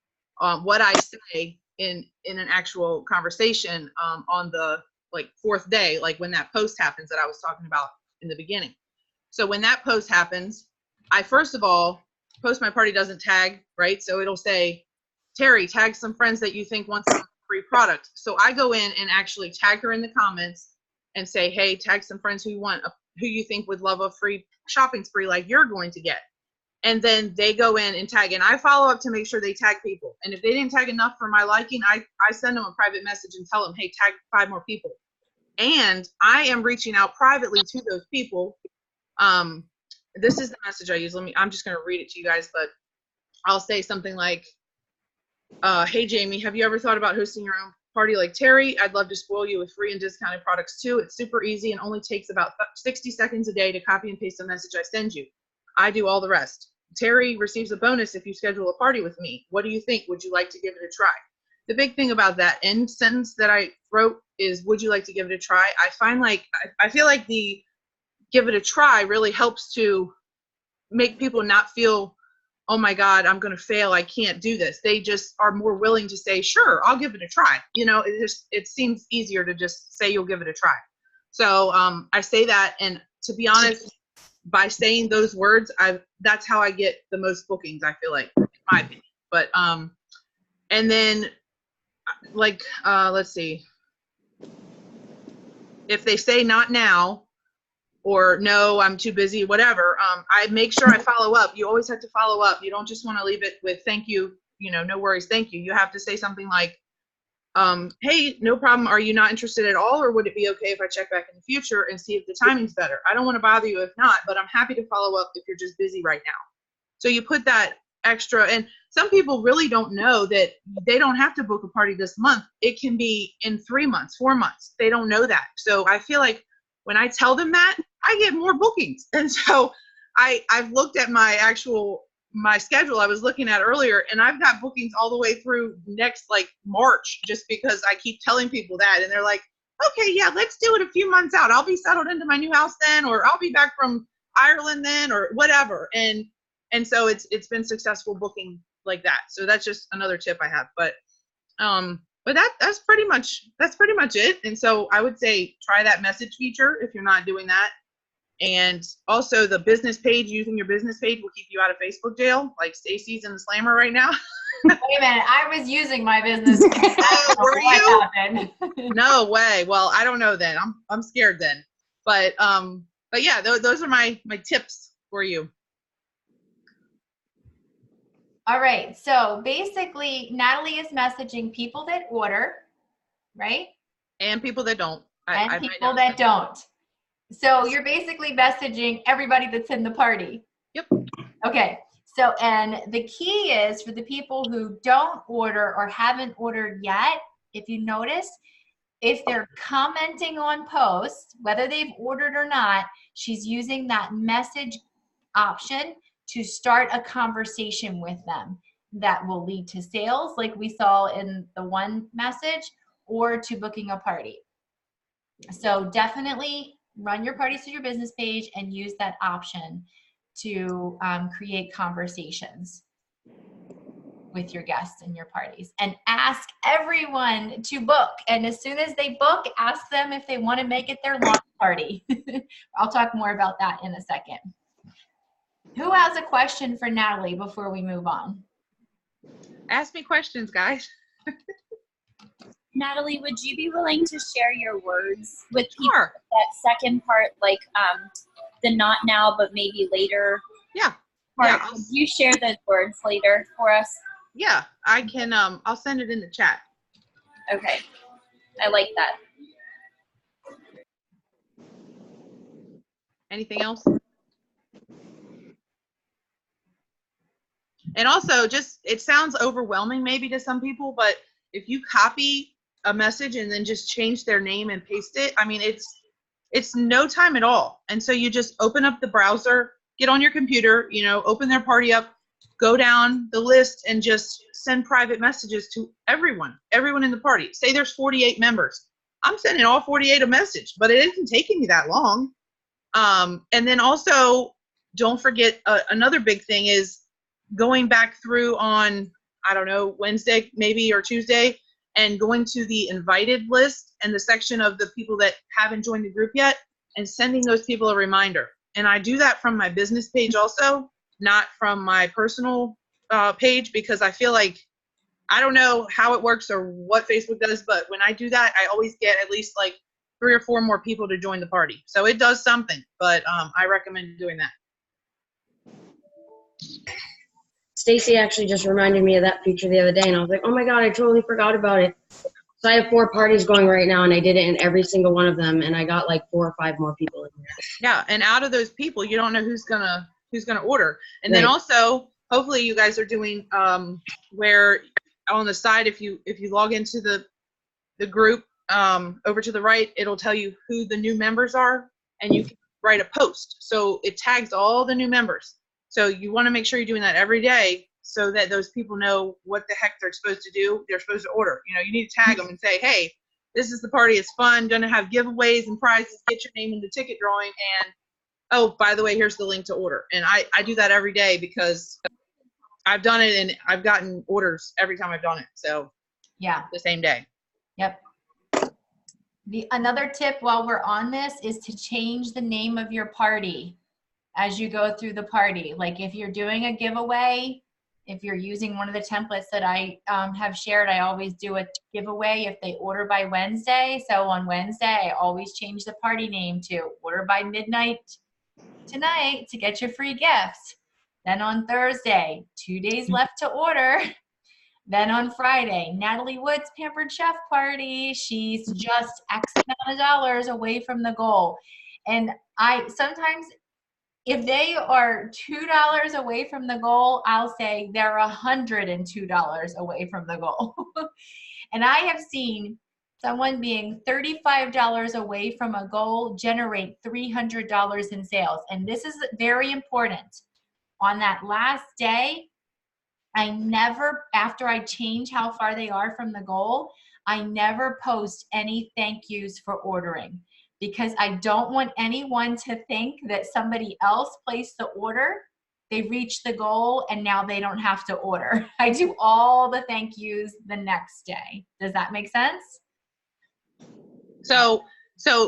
what I say in an actual conversation on the like 4th day, like when that post happens that I was talking about in the beginning. So when that post happens, I first of all, post my party doesn't tag, right? So it'll say, Terry, tag some friends that you think want some free product. So I go in and actually tag her in the comments and say, hey, tag some friends who you think would love a free shopping spree like you're going to get. And then they go in and tag, and I follow up to make sure they tag people. And if they didn't tag enough for my liking, I send them a private message and tell them, hey, tag 5 more people. And I am reaching out privately to those people. This is the message I use. I'm just going to read it to you guys, but I'll say something like, hey, Jamie, have you ever thought about hosting your own party like Terry? I'd love to spoil you with free and discounted products too. It's super easy and only takes about 60 seconds a day to copy and paste the message I send you. I do all the rest. Terry receives a bonus if you schedule a party with me. What do you think? Would you like to give it a try? The big thing about that end sentence that I wrote is, would you like to give it a try? I feel like the give it a try really helps to make people not feel oh my God, I'm going to fail. I can't do this. They just are more willing to say, sure, I'll give it a try. You know, it seems easier to just say you'll give it a try. So I say that, and to be honest, by saying those words, that's how I get the most bookings, I feel like, in my opinion. But and then like let's see, if they say not now, or no, I'm too busy, whatever, I make sure I follow up. You always have to follow up. You don't just want to leave it with thank you, you know, no worries, thank you. You have to say something like, hey, no problem. Are you not interested at all? Or would it be okay if I check back in the future and see if the timing's better? I don't want to bother you if not, but I'm happy to follow up if you're just busy right now. So you put that extra, and some people really don't know that they don't have to book a party this month. It can be in 3 months, 4 months. They don't know that. So I feel like when I tell them that, I get more bookings. And so I've looked at my schedule I was looking at earlier, and I've got bookings all the way through next like March, just because I keep telling people that, and they're like, okay, yeah, let's do it a few months out. I'll be settled into my new house then, or I'll be back from Ireland then, or whatever. And so it's been successful booking like that. So that's just another tip I have. But that's pretty much it. And so I would say try that message feature if you're not doing that. And also the business page, using your business page will keep you out of Facebook jail, like Stacy's in the slammer right now. Wait a minute, I was using my business page. Were you? No way. Well, I don't know then. I'm scared then. But yeah, those are my tips for you. All right, so basically Natalie is messaging people that order, right? And people that don't. And people that don't. So you're basically messaging everybody that's in the party. Yep. Okay, so and the key is for the people who don't order or haven't ordered yet, if you notice, if they're commenting on posts, whether they've ordered or not, she's using that message option to start a conversation with them that will lead to sales, like we saw in the one message, or to booking a party. So definitely run your parties through your business page and use that option to create conversations with your guests and your parties. And ask everyone to book. And as soon as they book, ask them if they want to make it their launch party. I'll talk more about that in a second. Who has a question for Natalie before we move on? Ask me questions, guys. Natalie, would you be willing to share your words with people? Sure. That second part, like the not now, but maybe later. Yeah. Part. Could you share those words later for us? Yeah, I can. I'll send it in the chat. Okay. I like that. Anything else? And also, just, it sounds overwhelming maybe to some people, but if you copy a message and then just change their name and paste it, I mean, it's no time at all. And so you just open up the browser, get on your computer, you know, open their party up, go down the list and just send private messages to everyone in the party. Say there's 48 members. I'm sending all 48 a message, but it isn't taking me that long. And then also, don't forget, another big thing is going back through on, I don't know, Wednesday maybe or Tuesday, and going to the invited list and the section of the people that haven't joined the group yet and sending those people a reminder. And I do that from my business page also, not from my personal page, because I feel like, I don't know how it works or what Facebook does, but when I do that, I always get at least like 3 or 4 more people to join the party. So it does something, but I recommend doing that. Stacy actually just reminded me of that feature the other day, and I was like, oh my God, I totally forgot about it. So I have 4 parties going right now, and I did it in every single one of them, and I got like 4 or 5 more people in there. Yeah, and out of those people, you don't know who's gonna order. And then also, hopefully you guys are doing where on the side, if you log into the group over to the right, it'll tell you who the new members are, and you can write a post. So it tags all the new members. So you want to make sure you're doing that every day so that those people know what the heck they're supposed to do. They're supposed to order. You know, you need to tag them and say, hey, this is the party. It's fun. Going to have giveaways and prizes. Get your name in the ticket drawing. And, oh, by the way, here's the link to order. And I do that every day because I've done it and I've gotten orders every time I've done it. So yeah, the same day. Yep. Another tip while we're on this is to change the name of your party as you go through the party. Like if you're doing a giveaway, if you're using one of the templates that I have shared, I always do a giveaway if they order by Wednesday. So on Wednesday, I always change the party name to order by midnight tonight to get your free gift. Then on Thursday, 2 days left to order. Then on Friday, Natalie Wood's Pampered Chef Party. She's just X amount of dollars away from the goal. And I sometimes, if they are $2 away from the goal, I'll say they're $102 away from the goal. And I have seen someone being $35 away from a goal generate $300 in sales. And this is very important. On that last day, I never, after I change how far they are from the goal, I never post any thank yous for ordering, because I don't want anyone to think that somebody else placed the order, they reached the goal, and now they don't have to order. I do all the thank yous the next day. Does that make sense? So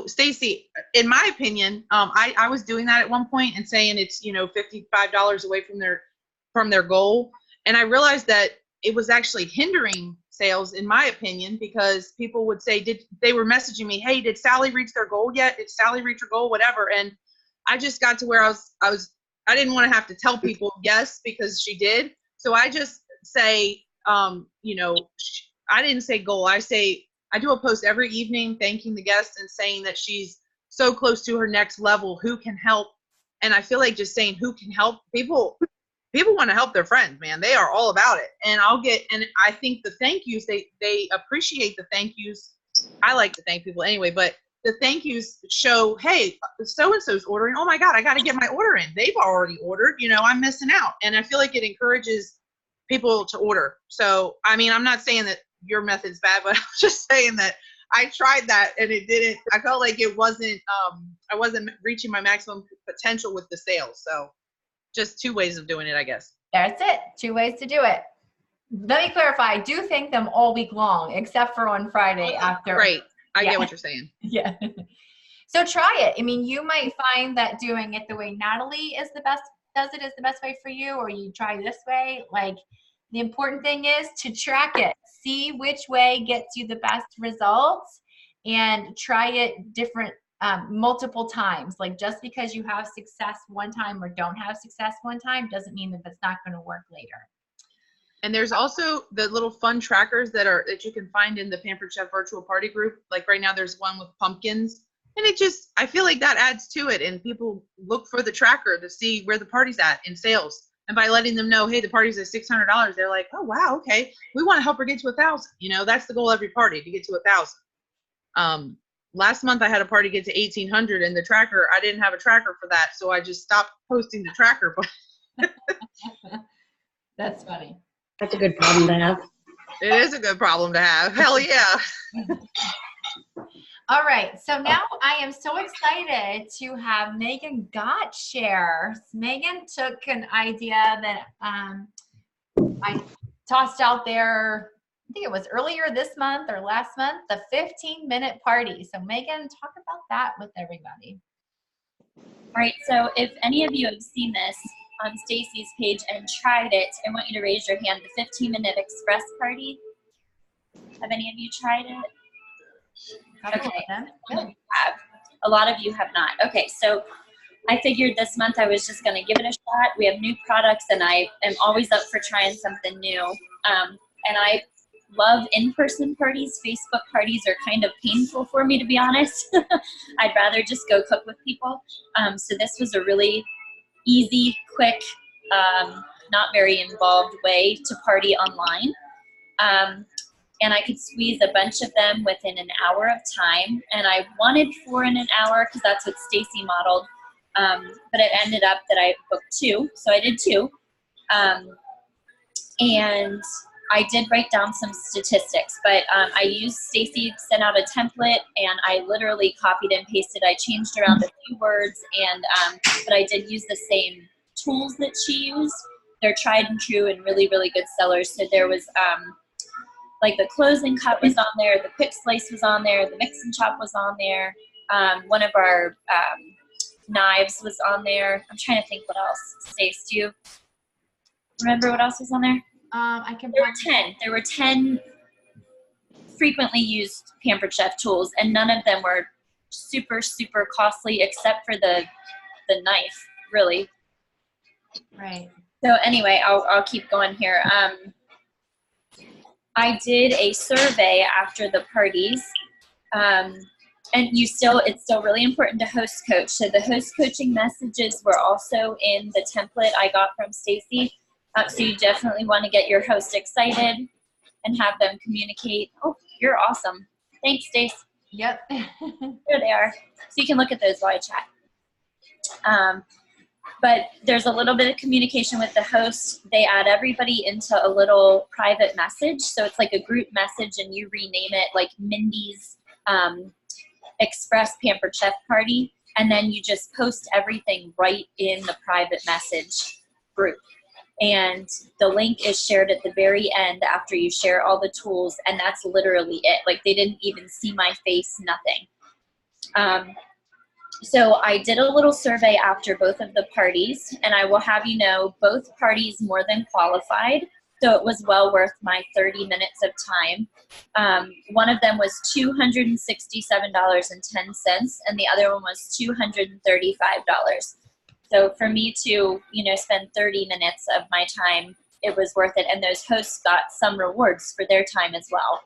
Stacy, in my opinion, I was doing that at one point and saying it's, $55 away from their goal. And I realized that it was actually hindering sales, in my opinion, because people would say, they were messaging me, hey, did Sally reach their goal yet? Did Sally reach her goal? Whatever. And I just got to where I didn't want to have to tell people yes, because she did. So I just say, I didn't say goal. I do a post every evening thanking the guest and saying that she's so close to her next level, who can help. And I feel like just saying who can help, people want to help their friends, man. They are all about it. And I think the thank yous, they appreciate the thank yous. I like to thank people anyway, but the thank yous show, hey, so-and-so's ordering. Oh my God, I got to get my order in. They've already ordered, I'm missing out. And I feel like it encourages people to order. So, I mean, I'm not saying that your method's bad, but I'm just saying that I tried that and it didn't, I felt like it wasn't, I wasn't reaching my maximum potential with the sales. So just 2 ways of doing it, I guess. That's it. 2 ways to do it. Let me clarify. I do thank them all week long, except for on Friday after. Great. I get what you're saying. Yeah. So try it. I mean, you might find that doing it the way Natalie does it is the best way for you, or you try this way. Like, the important thing is to track it. See which way gets you the best results, and try it different multiple times. Like, just because you have success one time or don't have success one time doesn't mean that that's not going to work later. And there's also the little fun trackers that you can find in the Pampered Chef virtual party group. Like right now there's one with pumpkins, and I feel like that adds to it, and people look for the tracker to see where the party's at in sales. And by letting them know, hey, the party's at $600, they're like, oh wow, okay, we want to help her get to 1,000. That's the goal of every party, to get to 1,000. Last month I had a party get to 1,800, and the tracker, I didn't have a tracker for that, so I just stopped posting the tracker. That's funny. That's a good problem to have. It is a good problem to have. Hell yeah. All right. So now I am so excited to have Megan Gott share. Megan took an idea that I tossed out there, I think it was earlier this month or last month, the 15-minute party. So Megan, talk about that with everybody. All right. So if any of you have seen this on Stacy's page and tried it, I want you to raise your hand. The 15-minute express party. Have any of you tried it? Okay. Have. A lot of you have not. Okay, so I figured this month I was just going to give it a shot. We have new products, and I am always up for trying something new. And I love in-person parties. Facebook parties are kind of painful for me, to be honest. I'd rather just go cook with people. So this was a really easy, quick, not very involved way to party online. And I could squeeze a bunch of them within an hour of time. And I wanted 4 in an hour because that's what Stacy modeled. But it ended up that I booked 2. So I did 2. And I did write down some statistics. But I used, Stacy sent out a template, and I literally copied and pasted. I changed around a few words, and but I did use the same tools that she used. they're tried and true and really, really good sellers. So there was like the closing cut was on there, the quick slice was on there, the mix and chop was on there. One of our knives was on there. I'm trying to think what else. Stace, do you remember what else was on there? I can. There were 10. There were 10 frequently used Pampered Chef tools, and none of them were super, super costly except for the knife, really. Right. So anyway, I'll keep going here. I did a survey after the parties, and it's still really important to host coach. So the host coaching messages were also in the template I got from Stacy. So you definitely want to get your host excited and have them communicate. Oh, you're awesome. Thanks, Stace. Yep. There they are. So you can look at those while I chat. But there's a little bit of communication with the host. They add everybody into a little private message. So it's like a group message, and you rename it like Mindy's Express Pampered Chef Party. And then you just post everything right in the private message group. And the link is shared at the very end after you share all the tools, and that's literally it. Like, they didn't even see my face, nothing. So I did a little survey after both of the parties, and I will have you know both parties more than qualified, so it was well worth my 30 minutes of time. One of them was $267.10, and the other one was $235. So for me to, spend 30 minutes of my time, it was worth it. And those hosts got some rewards for their time as well.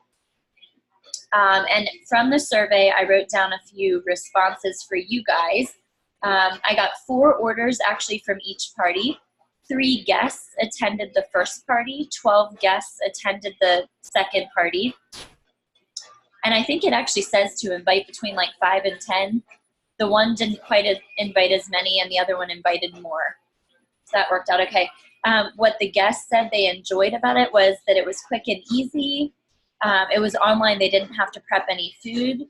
And from the survey, I wrote down a few responses for you guys. I got 4 orders actually from each party. 3 guests attended the first party. 12 guests attended the second party. And I think it actually says to invite between like 5 and 10. The one didn't quite invite as many, and the other one invited more. So that worked out okay. What the guests said they enjoyed about it was that it was quick and easy. It was online. They didn't have to prep any food.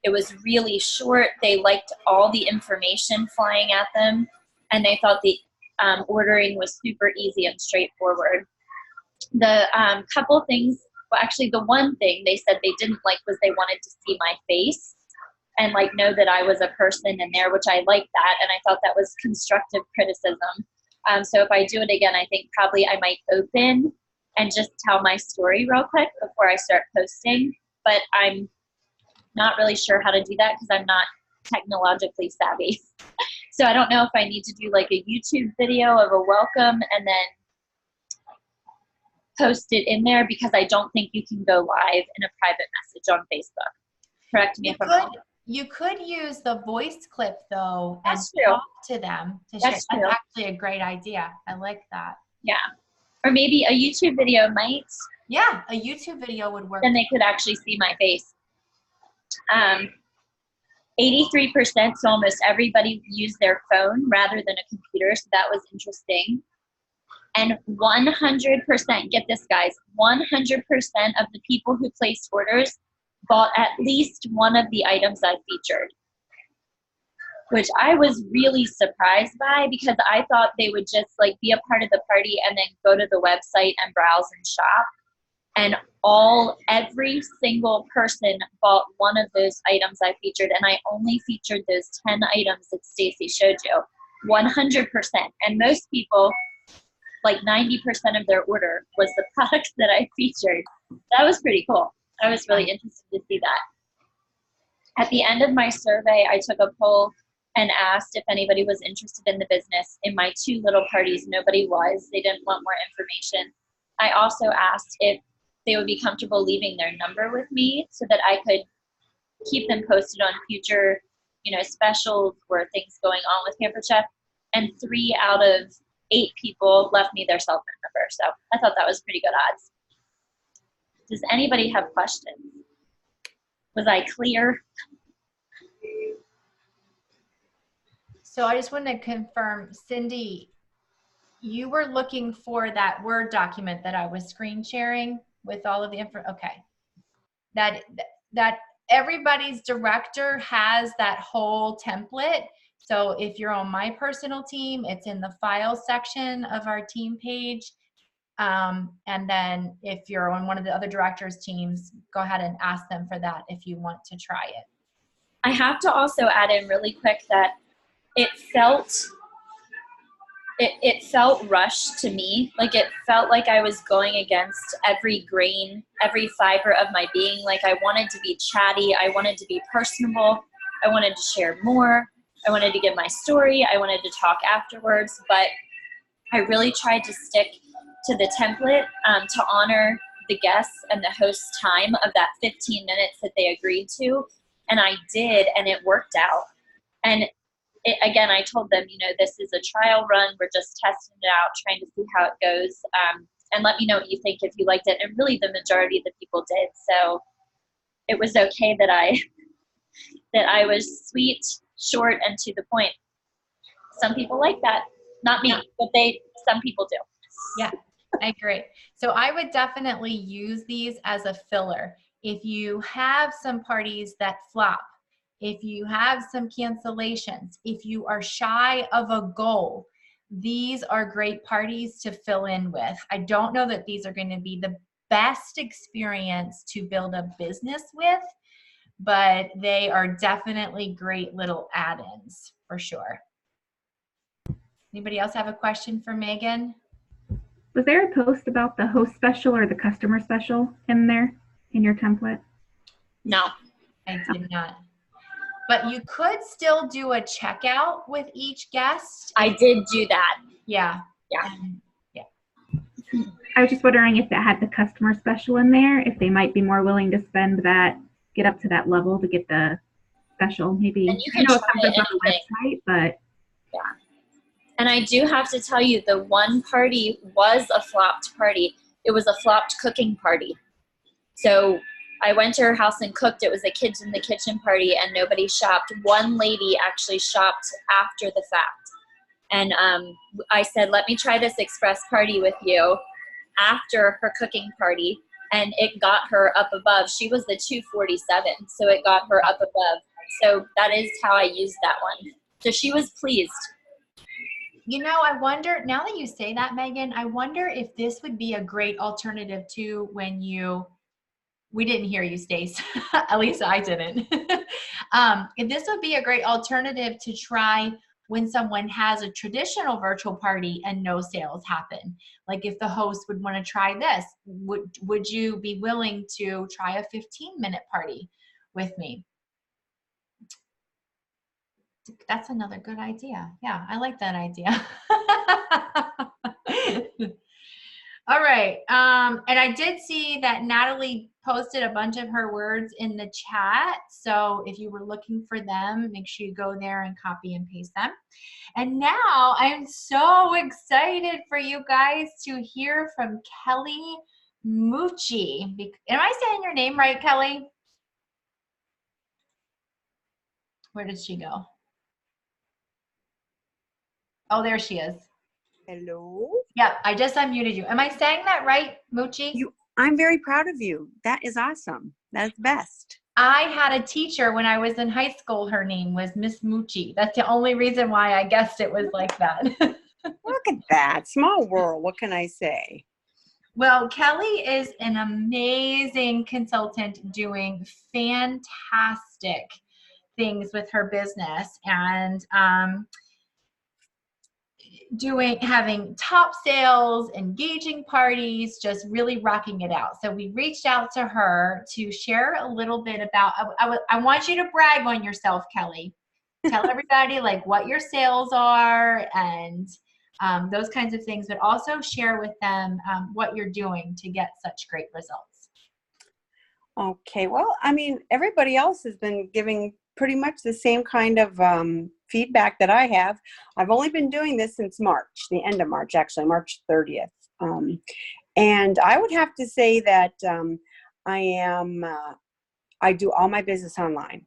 It was really short. They liked all the information flying at them, and they thought the ordering was super easy and straightforward. The couple things, well, actually the one thing they said they didn't like was they wanted to see my face and like know that I was a person in there, which I liked that, and I thought that was constructive criticism. So if I do it again, I think probably I might open and just tell my story real quick before I start posting, but I'm not really sure how to do that because I'm not technologically savvy. So I don't know if I need to do like a YouTube video of a welcome and then post it in there, because I don't think you can go live in a private message on Facebook. Correct me if I'm wrong. You could use the voice clip though and That's true. talk to them. That's actually a great idea. I like that. Yeah. Or maybe a YouTube video might. Yeah, a YouTube video would work. Then they could actually see my face. 83%, so almost everybody used their phone rather than a computer, so that was interesting. And 100%, get this guys, 100% of the people who placed orders bought at least one of the items I featured, which I was really surprised by, because I thought they would just like be a part of the party and then go to the website and browse and shop. And every single person bought one of those items I featured, and I only featured those 10 items that Stacy showed you. 100%. And most people, like 90% of their order was the products that I featured. That was pretty cool. I was really interested to see that. At the end of my survey, I took a poll and asked if anybody was interested in the business. In my 2 little parties, nobody was. They didn't want more information. I also asked if they would be comfortable leaving their number with me so that I could keep them posted on future, specials or things going on with Pampered Chef. And 3 out of 8 people left me their cell phone number. So I thought that was pretty good odds. Does anybody have questions? Was I clear? So I just want to confirm, Cindy, you were looking for that Word document that I was screen sharing with all of the info. Okay. That everybody's director has that whole template. So if you're on my personal team, it's in the files section of our team page. And then if you're on one of the other directors' teams, go ahead and ask them for that if you want to try it. I have to also add in really quick that it felt rushed to me. Like it felt like I was going against every grain, every fiber of my being. Like I wanted to be chatty. I wanted to be personable. I wanted to share more. I wanted to give my story. I wanted to talk afterwards, but I really tried to stick to the template to honor the guests and the host's time of that 15 minutes that they agreed to. And I did, and it worked out. And again, I told them, this is a trial run. We're just testing it out, trying to see how it goes. And let me know what you think if you liked it. And really the majority of the people did. So it was okay that I was sweet, short, and to the point. Some people like that. Not me, but some people do. Yeah, I agree. So I would definitely use these as a filler. If you have some parties that flop, if you have some cancellations, if you are shy of a goal, these are great parties to fill in with. I don't know that these are going to be the best experience to build a business with, but they are definitely great little add-ins for sure. Anybody else have a question for Megan? Was there a post about the host special or the customer special in there, in your template? No. I did not. But you could still do a checkout with each guest. I did do that. Yeah. Yeah. I was just wondering if that had the customer special in there, if they might be more willing to spend that, get up to that level to get the special. Maybe, And you I can know it try comes up on the anything. website, but Yeah. And I do have to tell you, the one party was a flopped party. It was a flopped cooking party. So I went to her house and cooked. It was a kids in the kitchen party and nobody shopped. One lady actually shopped after the fact. And I said, let me try this express party with you after her cooking party. And it got her up above. She was the 247, so it got her up above. So that is how I used that one. So she was pleased. I wonder, now that you say that, Megan, I wonder if this would be a great alternative to when we didn't hear you, Stace. At least I didn't. If this would be a great alternative to try when someone has a traditional virtual party and no sales happen. Like if the host would want to try this, would you be willing to try a 15-minute party with me? That's another good idea. Yeah, I like that idea. All right. And I did see that Natalie posted a bunch of her words in the chat. So if you were looking for them, make sure you go there and copy and paste them. And now I'm so excited for you guys to hear from Kelly Mucci. Am I saying your name right, Kelly? Where did she go? Oh, there she is. Hello. Yeah, I just unmuted you. Am I saying that right, Mucci? I'm very proud of you. That is awesome. That's best. I had a teacher when I was in high school. Her name was Miss Mucci. That's the only reason why I guessed it was like that. Look at that. Small world. What can I say? Well, Kelly is an amazing consultant doing fantastic things with her business and having top sales, engaging parties, just really rocking it out. So we reached out to her to share a little bit about, I want you to brag on yourself, Kelly. Tell everybody like what your sales are and those kinds of things, but also share with them what you're doing to get such great results. Okay. Well, I mean, everybody else has been giving pretty much the same kind of feedback that I have. I've only been doing this since March, the end of March, actually, March 30th. And I would have to say that I do all my business online.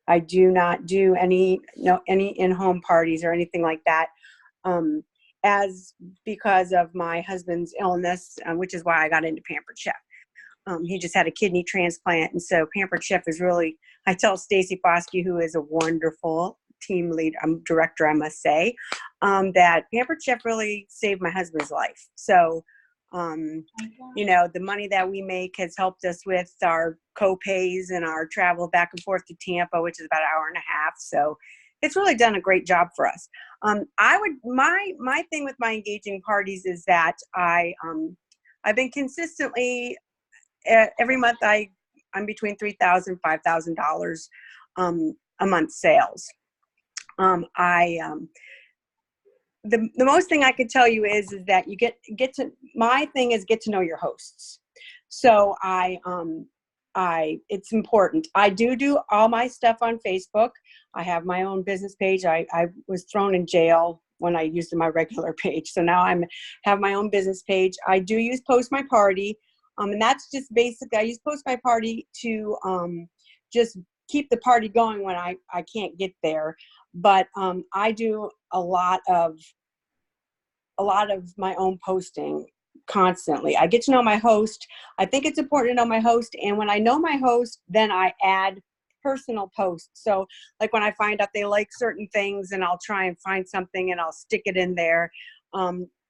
I do not do any in-home parties or anything like that. Because of my husband's illness, which is why I got into Pampered Chef. He just had a kidney transplant, and so Pampered Chef is really, I tell Stacy Foskey, who is a wonderful team lead, director, I must say, that Pampered Chef really saved my husband's life. So, you know, the money that we make has helped us with our co-pays and our travel back and forth to Tampa, which is about an hour and a half. So it's really done a great job for us. My thing with my engaging parties is that I've been consistently, every month I'm between $3,000 and $5,000 a month sales. The most thing I could tell you is that you get to, my thing is get to know your hosts. So it's important. I do all my stuff on Facebook. I have my own business page. I was thrown in jail when I used my regular page. So now have my own business page. I do use Post My Party. And that's just basically, I use Post My Party to just keep the party going when I can't get there. But I do a lot of my own posting constantly. I get to know my host. I think it's important to know my host. And when I know my host, then I add personal posts. So like when I find out they like certain things, and I'll try and find something and I'll stick it in there.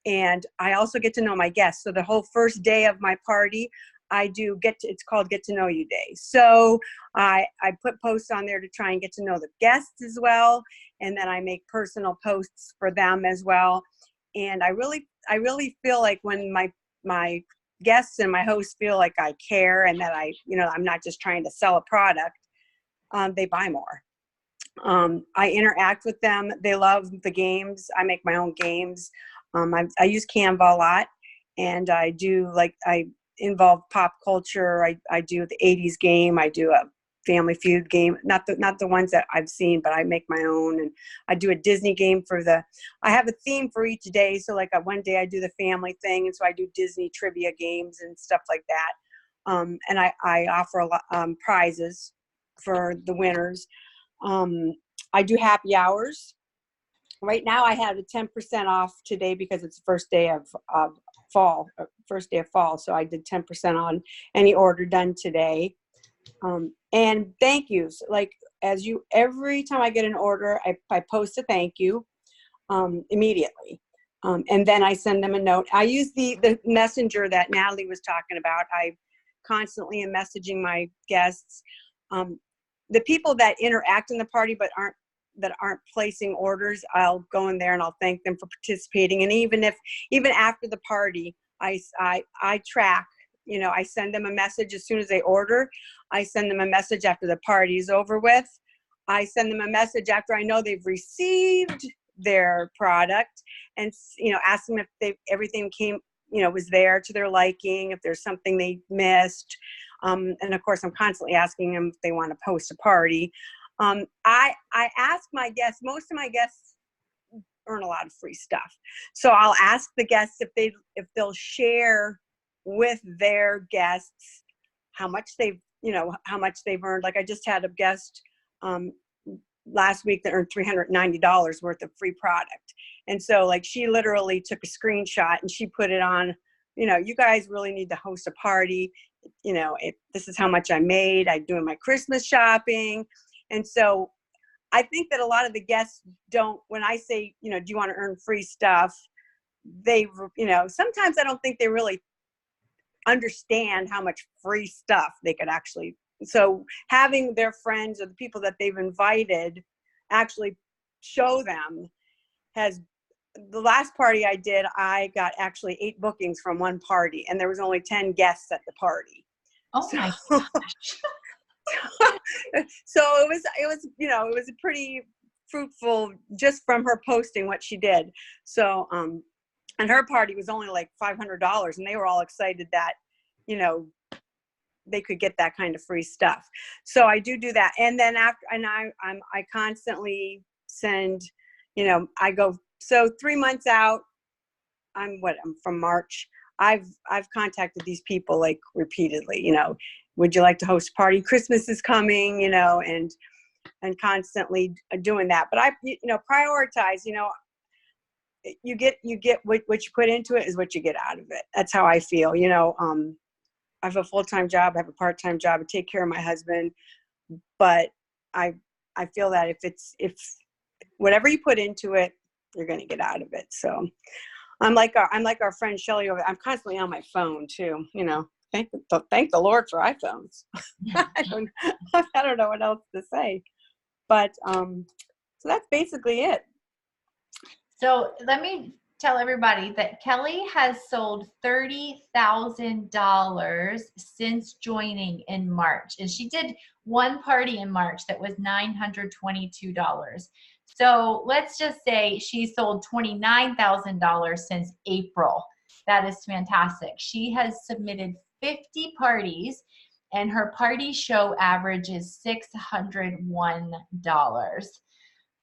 And I also get to know my guests. So the whole first day of my party, it's called Get to Know You Day. So I put posts on there to try and get to know the guests as well. And then I make personal posts for them as well. And I really feel like when my guests and my hosts feel like I care and that I'm not just trying to sell a product, they buy more. I interact with them. They love the games. I make my own games. I use Canva a lot, and I involve pop culture. I do the 80s game. I do a Family Feud game, not the ones that I've seen, but I make my own. And I do a Disney game I have a theme for each day. So like one day I do the family thing, and so I do Disney trivia games and stuff like that. And I offer a lot prizes for the winners. I do happy hours. Right now I have a 10% off today because it's the first day of fall. So I did 10% on any order done today. And thank yous, like every time I get an order, I post a thank you immediately. And then I send them a note. I use the messenger that Natalie was talking about. I constantly am messaging my guests. The people that interact in the party but aren't placing orders, I'll go in there and I'll thank them for participating. And even after the party, I track. I send them a message as soon as they order. I send them a message after the party's over with. I send them a message after I know they've received their product, and ask them if everything came, was there to their liking, if there's something they missed. And of course, I'm constantly asking them if they want to post a party. I ask my guests. Most of my guests earn a lot of free stuff, so I'll ask the guests if they'll share with their guests how much they've earned. Like I just had a guest last week that earned $390 worth of free product. And so like she literally took a screenshot and she put it on, you guys really need to host a party. This is how much I made. I'm doing my Christmas shopping. And so I think that a lot of the guests don't, when I say, do you want to earn free stuff? Sometimes I don't think they really understand how much free stuff they could actually. So having their friends or the people that they've invited actually show them the last party I did, I got actually 8 bookings from one party, and there was only 10 guests at the party. Oh my gosh. So it was a pretty fruitful just from her posting what she did. So, and her party was only like $500, and they were all excited that, they could get that kind of free stuff. So I do that. And then I constantly send, I go, so 3 months out, I'm from March. I've contacted these people like repeatedly, would you like to host a party? Christmas is coming, and constantly doing that. But I, prioritize, you get what you put into it is what you get out of it. That's how I feel. I have a full-time job. I have a part-time job. I take care of my husband, but I feel that if whatever you put into it, you're going to get out of it. So I'm like our friend Shelly over. I'm constantly on my phone too. You know, thank the Lord for iPhones. I don't know what else to say, but so that's basically it. So let me tell everybody that Kelly has sold $30,000 since joining in March. And she did one party in March that was $922. So let's just say she sold $29,000 since April. That is fantastic. She has submitted 50 parties and her party show average is $601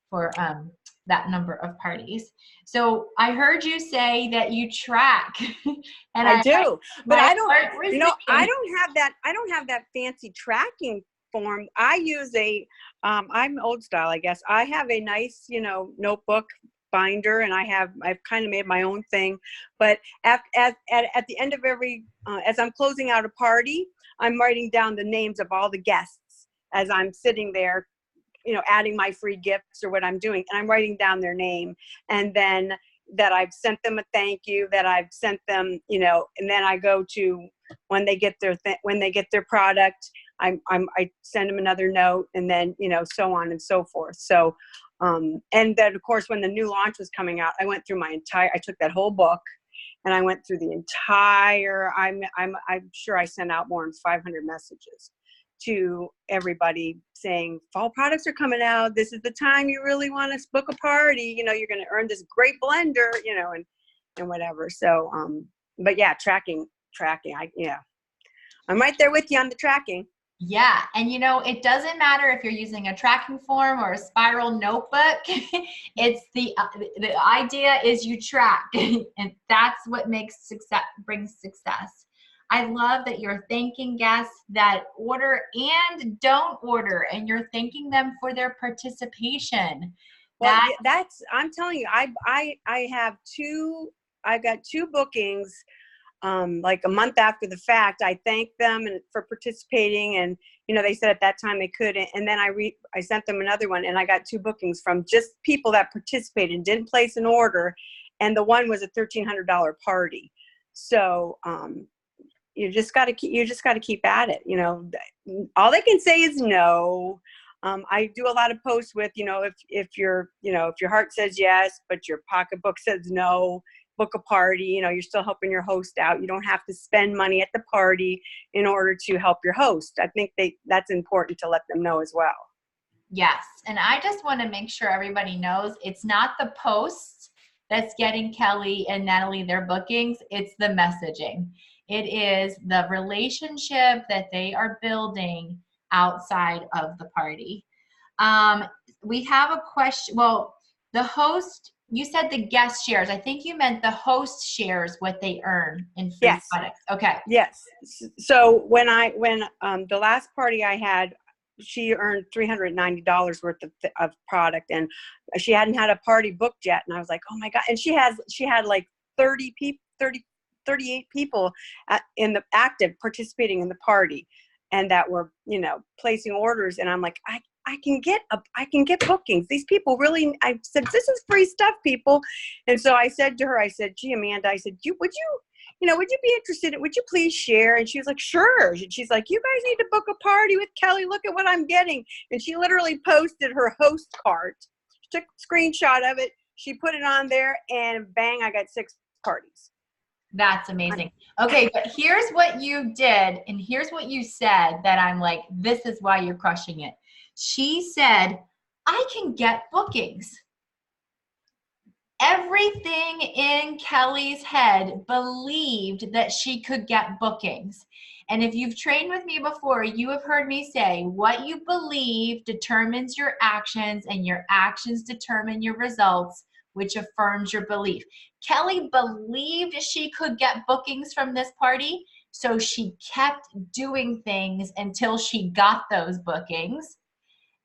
for that number of parties. So I heard you say that you track. And I do, but I don't, you know, I thinking, don't have that fancy tracking form. I use I'm old style, I guess. I have a nice, you know, notebook binder, and I've kind of made my own thing. But at the end of every, as I'm closing out a party, I'm writing down the names of all the guests as I'm sitting there, you know, adding my free gifts or what I'm doing, and I'm writing down their name, and then that I've sent them a thank you, that I've sent them, you know, and then I go to when they get their product, I send them another note, and then, you know, so on and so forth. So, and then of course when the new launch was coming out, I went through I took that whole book, and I went through the entire. I'm sure I sent out more than 500 messages to everybody saying fall products are coming out. This is the time you really want to book a party. You know, you're going to earn this great blender, you know, and whatever. So, but yeah, tracking. I'm right there with you on the tracking. yeah. And you know, it doesn't matter if you're using a tracking form or a spiral notebook. It's the idea is you track, and that's what brings success. I love that you're thanking guests that order and don't order, and you're thanking them for their participation. Well, I'm telling you, I got two bookings, like a month after the fact. I thanked them for participating, and, you know, they said at that time they couldn't. And then I sent them another one, and I got two bookings from just people that participated and didn't place an order. And the one was a $1,300 party. So, you just got to keep at it. You know, all they can say is no. I do a lot of posts with, you know, if your heart says yes, but your pocketbook says no, book a party. You know, you're still helping your host out. You don't have to spend money at the party in order to help your host. I think that's important to let them know as well. Yes. And I just want to make sure everybody knows it's not the posts that's getting Kelly and Natalie their bookings. It's the messaging. It is the relationship that they are building outside of the party. We have a question. Well, the host, you said the guest shares. I think you meant the host shares what they earn in free products. Okay. Yes. So when the last party I had, she earned $390 worth of product, and she hadn't had a party booked yet. And I was like, oh my God. And she had like 38 people in the active participating in the party, and that were, you know, placing orders. And I'm like, I can get bookings. These people really, I said, this is free stuff, people. And so I said to her, I said, gee, Amanda, I said, would you be interested? Would you please share? And she was like, sure. She's like, you guys need to book a party with Kelly. Look at what I'm getting. And she literally posted her host cart, she took a screenshot of it. She put it on there, and bang, I got 6 parties. That's amazing. Okay, but here's what you did, and here's what you said that I'm like, this is why you're crushing it. She said, I can get bookings. Everything in Kelly's head believed that she could get bookings. And if you've trained with me before, you have heard me say, what you believe determines your actions, and your actions determine your results, which affirms your belief. Kelly believed she could get bookings from this party, so she kept doing things until she got those bookings.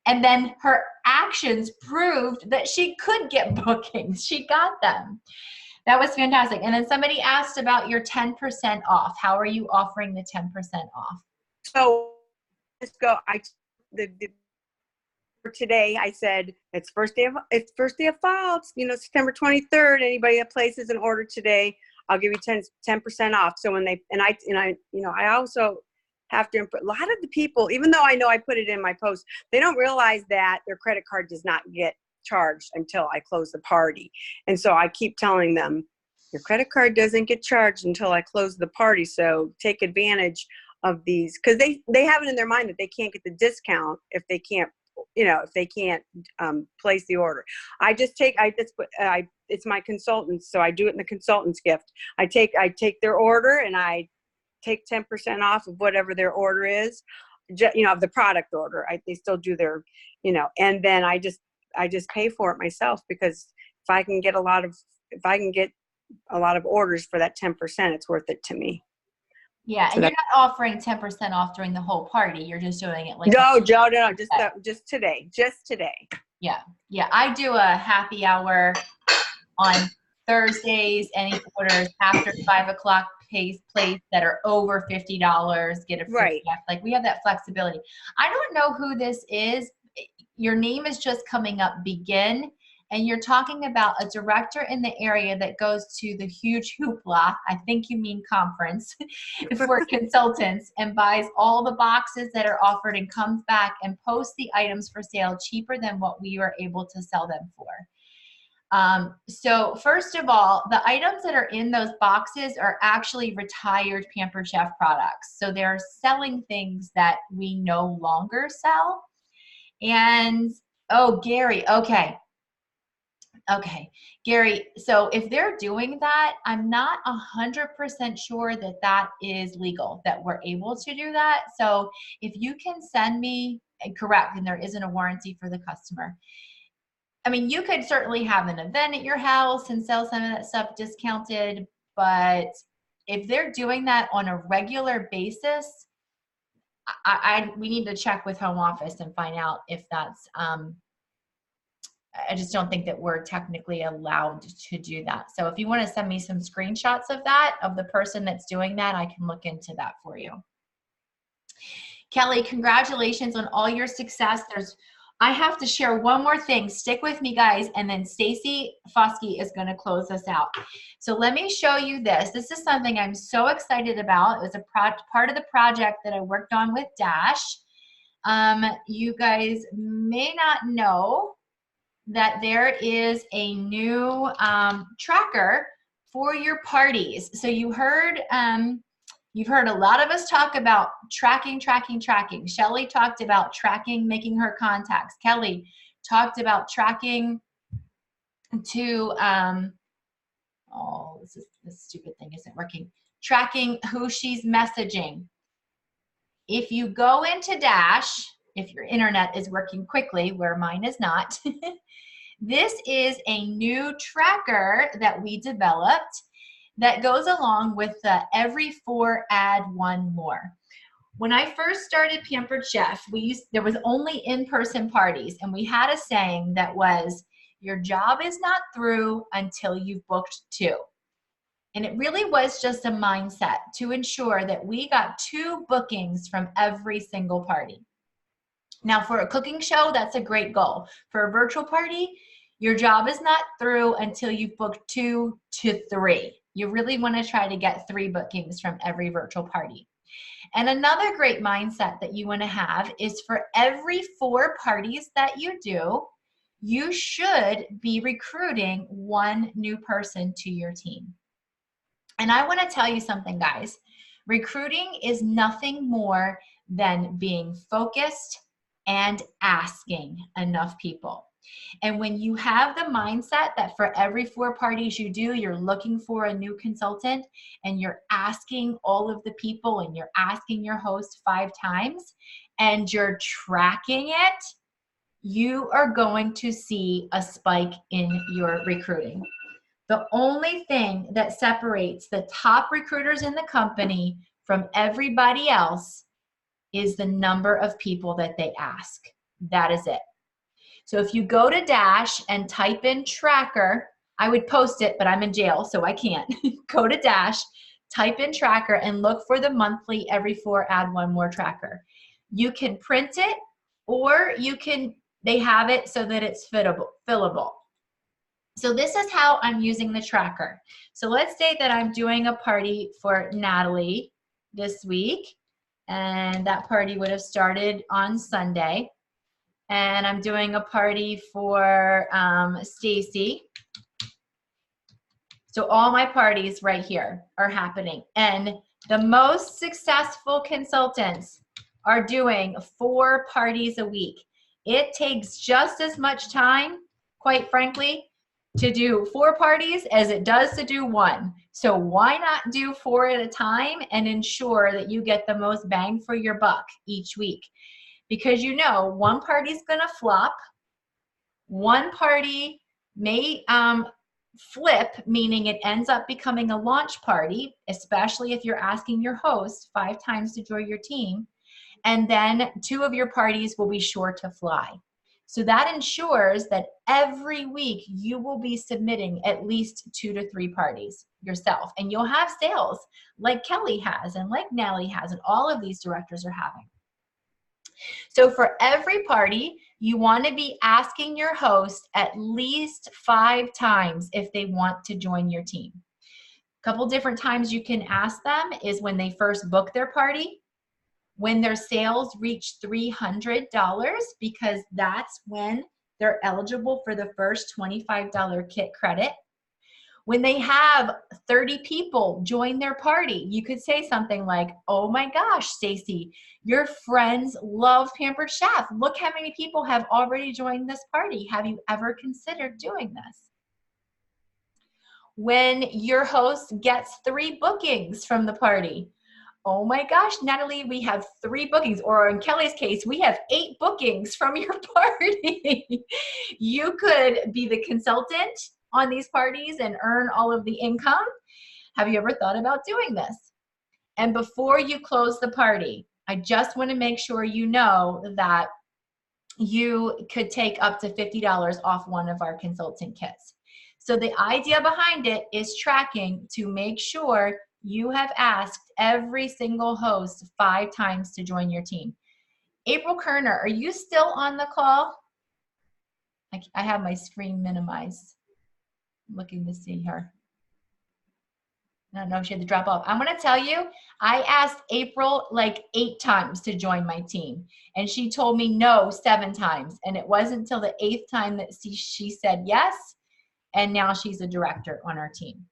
And then her actions proved that she could get bookings. She got them. That was fantastic. And then somebody asked about your 10% off. How are you offering the 10% off? So let's go. The today, I said, it's first day of fall. It's, September 23rd. Anybody that places an order today, I'll give you 10% off. So when I also have to, a lot of the people, even though I know I put it in my post, they don't realize that their credit card does not get charged until I close the party. And so I keep telling them, your credit card doesn't get charged until I close the party. So take advantage of these, because they have it in their mind that they can't get the discount if they can't place the order. It's my consultants, so I do it in the consultant's gift. I take their order and I take 10% off of whatever their order is, of the product order. They still do their, and then I just pay for it myself, because if I can get a lot of orders for that 10%, it's worth it to me. Yeah, and you're not offering 10% off during the whole party. You're just doing it like no, just today. Yeah, I do a happy hour on Thursdays. Any orders after 5 o'clock place that are over $50 get a free gift. Like, we have that flexibility. I don't know who this is. Your name is just coming up, Begin. And you're talking about a director in the area that goes to the huge hoopla, I think you mean conference, for consultants, and buys all the boxes that are offered and comes back and posts the items for sale cheaper than what we were able to sell them for. So first of all, the items that are in those boxes are actually retired Pampered Chef products. So they're selling things that we no longer sell. And, oh, Gary, okay, Gary, so if they're doing that, I'm not 100% sure that that is legal, that we're able to do that. So if you can send me, correct, and there isn't a warranty for the customer. I mean, you could certainly have an event at your house and sell some of that stuff discounted, but if they're doing that on a regular basis, we need to check with home office and find out if that's, I just don't think that we're technically allowed to do that. So if you want to send me some screenshots of that, of the person that's doing that, I can look into that for you. Kelly, congratulations on all your success. I have to share one more thing. Stick with me, guys, and then Stacy Foskey is going to close us out. So let me show you this. This is something I'm so excited about. It was a part of the project that I worked on with Dash. You guys may not know that there is a new tracker for your parties. So you've heard a lot of us talk about tracking. Shelly talked about tracking, making her contacts. Kelly talked about tracking to, this stupid thing isn't working. Tracking who she's messaging. If you go into Dash, if your internet is working quickly, where mine is not, this is a new tracker that we developed that goes along with the every 4 add 1 more. When I first started Pampered Chef, there was only in-person parties, and we had a saying that was, your job is not through until you've booked 2. And it really was just a mindset to ensure that we got 2 bookings from every single party. Now, for a cooking show, that's a great goal. For a virtual party, your job is not through until you've booked 2 to 3. You really want to try to get 3 bookings from every virtual party. And another great mindset that you want to have is for every 4 parties that you do, you should be recruiting 1 new person to your team. And I want to tell you something, guys. Recruiting is nothing more than being focused and asking enough people. And when you have the mindset that for every 4 parties you do, you're looking for a new consultant, and you're asking all of the people, and you're asking your host 5 times, and you're tracking it, you are going to see a spike in your recruiting. The only thing that separates the top recruiters in the company from everybody else is the number of people that they ask. That is it. So if you go to Dash and type in tracker, I would post it, but I'm in jail, so I can't. Go to Dash, type in tracker, and look for the monthly every 4 add 1 more tracker. You can print it, or you can they have it so that it's fillable. So this is how I'm using the tracker. So let's say that I'm doing a party for Natalie this week, and that party would have started on Sunday. And I'm doing a party for Stacy. So all my parties right here are happening. And the most successful consultants are doing 4 parties a week. It takes just as much time, quite frankly, to do 4 parties as it does to do 1. So why not do 4 at a time and ensure that you get the most bang for your buck each week? Because you know, 1 party's gonna flop, 1 party may flip, meaning it ends up becoming a launch party, especially if you're asking your host 5 times to join your team, and then 2 of your parties will be sure to fly. So that ensures that every week you will be submitting at least 2 to 3 parties yourself, and you'll have sales like Kelly has and like Nellie has, and all of these directors are having. So for every party, you want to be asking your host at least 5 times if they want to join your team. A couple different times you can ask them is when they first book their party, when their sales reach $300, because that's when they're eligible for the first $25 kit credit. When they have 30 people join their party, you could say something like, oh my gosh, Stacy, your friends love Pampered Chef. Look how many people have already joined this party. Have you ever considered doing this? When your host gets 3 bookings from the party, oh my gosh, Natalie, we have 3 bookings. Or in Kelly's case, we have 8 bookings from your party. You could be the consultant on these parties and earn all of the income. Have you ever thought about doing this? And before you close the party, I just want to make sure you know that you could take up to $50 off one of our consultant kits. So the idea behind it is tracking to make sure you have asked every single host 5 times to join your team. April Kerner, are you still on the call? I have my screen minimized. I'm looking to see her. I don't know if she had to drop off. I'm going to tell you, I asked April like 8 times to join my team, and she told me no 7 times. And it wasn't until the 8th time that she said yes, and now she's a director on our team.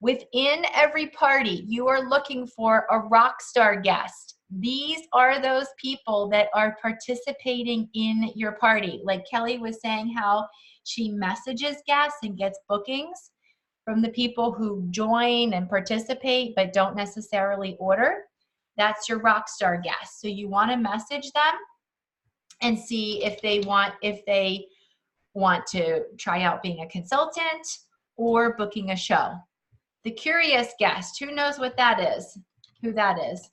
Within every party, you are looking for a rock star guest. These are those people that are participating in your party. Like Kelly was saying how she messages guests and gets bookings from the people who join and participate but don't necessarily order. That's your rock star guest. So you want to message them and see if they want to try out being a consultant or booking a show. The curious guest, who knows what that is? Who that is?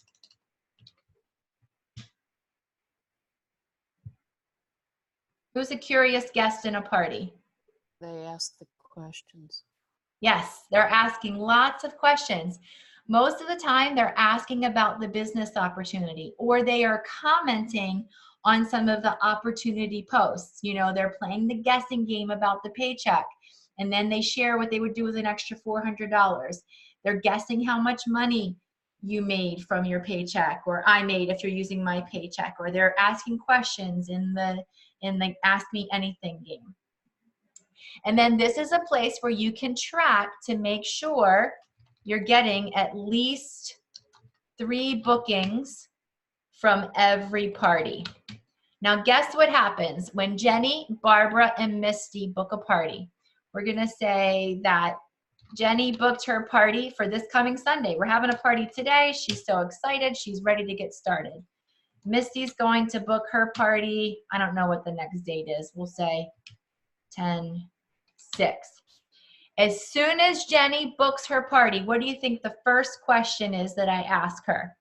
Who's a curious guest in a party? They ask the questions. Yes, they're asking lots of questions. Most of the time, they're asking about the business opportunity, or they are commenting on some of the opportunity posts. You know, they're playing the guessing game about the paycheck, and then they share what they would do with an extra $400. They're guessing how much money you made from your paycheck, or I made if you're using my paycheck, or they're asking questions in the Ask Me Anything game. And then this is a place where you can track to make sure you're getting at least 3 bookings from every party. Now, guess what happens when Jenny, Barbara, and Misty book a party? We're going to say that Jenny booked her party for this coming Sunday. We're having a party today. She's so excited. She's ready to get started. Misty's going to book her party. I don't know what the next date is. We'll say 10/6. As soon as Jenny books her party, what do you think the first question is that I ask her?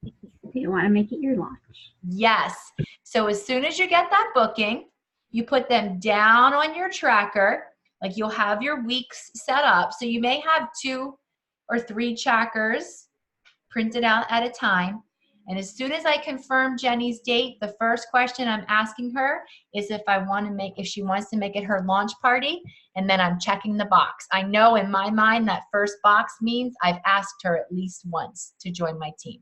Do you want to make it your launch? Yes. So as soon as you get that booking, you put them down on your tracker. Like you'll have your weeks set up. So you may have 2 or 3 trackers printed out at a time. And as soon as I confirm Jenny's date, the first question I'm asking her is if she wants to make it her launch party, and then I'm checking the box. I know in my mind that first box means I've asked her at least once to join my team.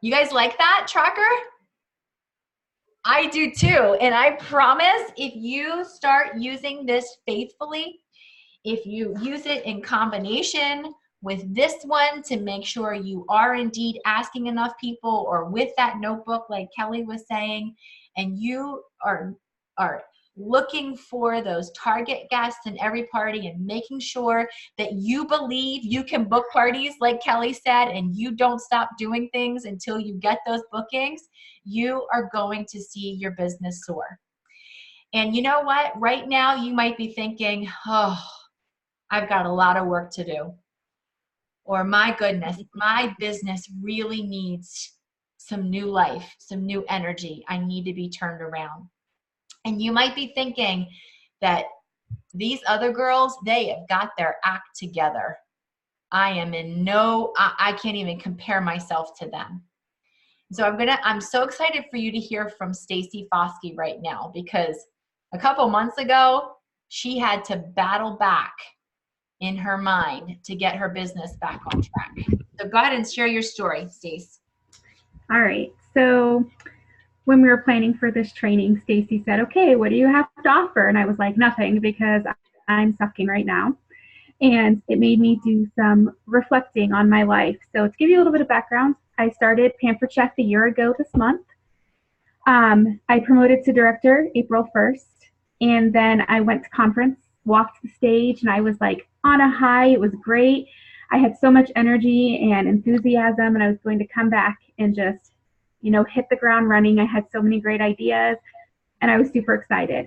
You guys like that tracker? I do too. And I promise if you start using this faithfully, if you use it in combination with this one to make sure you are indeed asking enough people, or with that notebook like Kelly was saying, and you are looking for those target guests in every party and making sure that you believe you can book parties like Kelly said, and you don't stop doing things until you get those bookings, you are going to see your business soar. And you know what? Right now you might be thinking, oh, I've got a lot of work to do. Or my goodness, my business really needs some new life, some new energy. I need to be turned around. And you might be thinking that these other girls, they have got their act together. I can't even compare myself to them. So I'm so excited for you to hear from Stacy Foskey right now, because a couple months ago, she had to battle back in her mind to get her business back on track. So go ahead and share your story, Stace. All right. So when we were planning for this training, Stacy said, okay, what do you have to offer? And I was like, nothing, because I'm sucking right now. And it made me do some reflecting on my life. So to give you a little bit of background, I started Pampered Chef a year ago this month. I promoted to director April 1st. And then I went to conference, walked the stage, and I was like on a high. It was great. I had so much energy and enthusiasm, and I was going to come back and just, hit the ground running. I had so many great ideas, and I was super excited.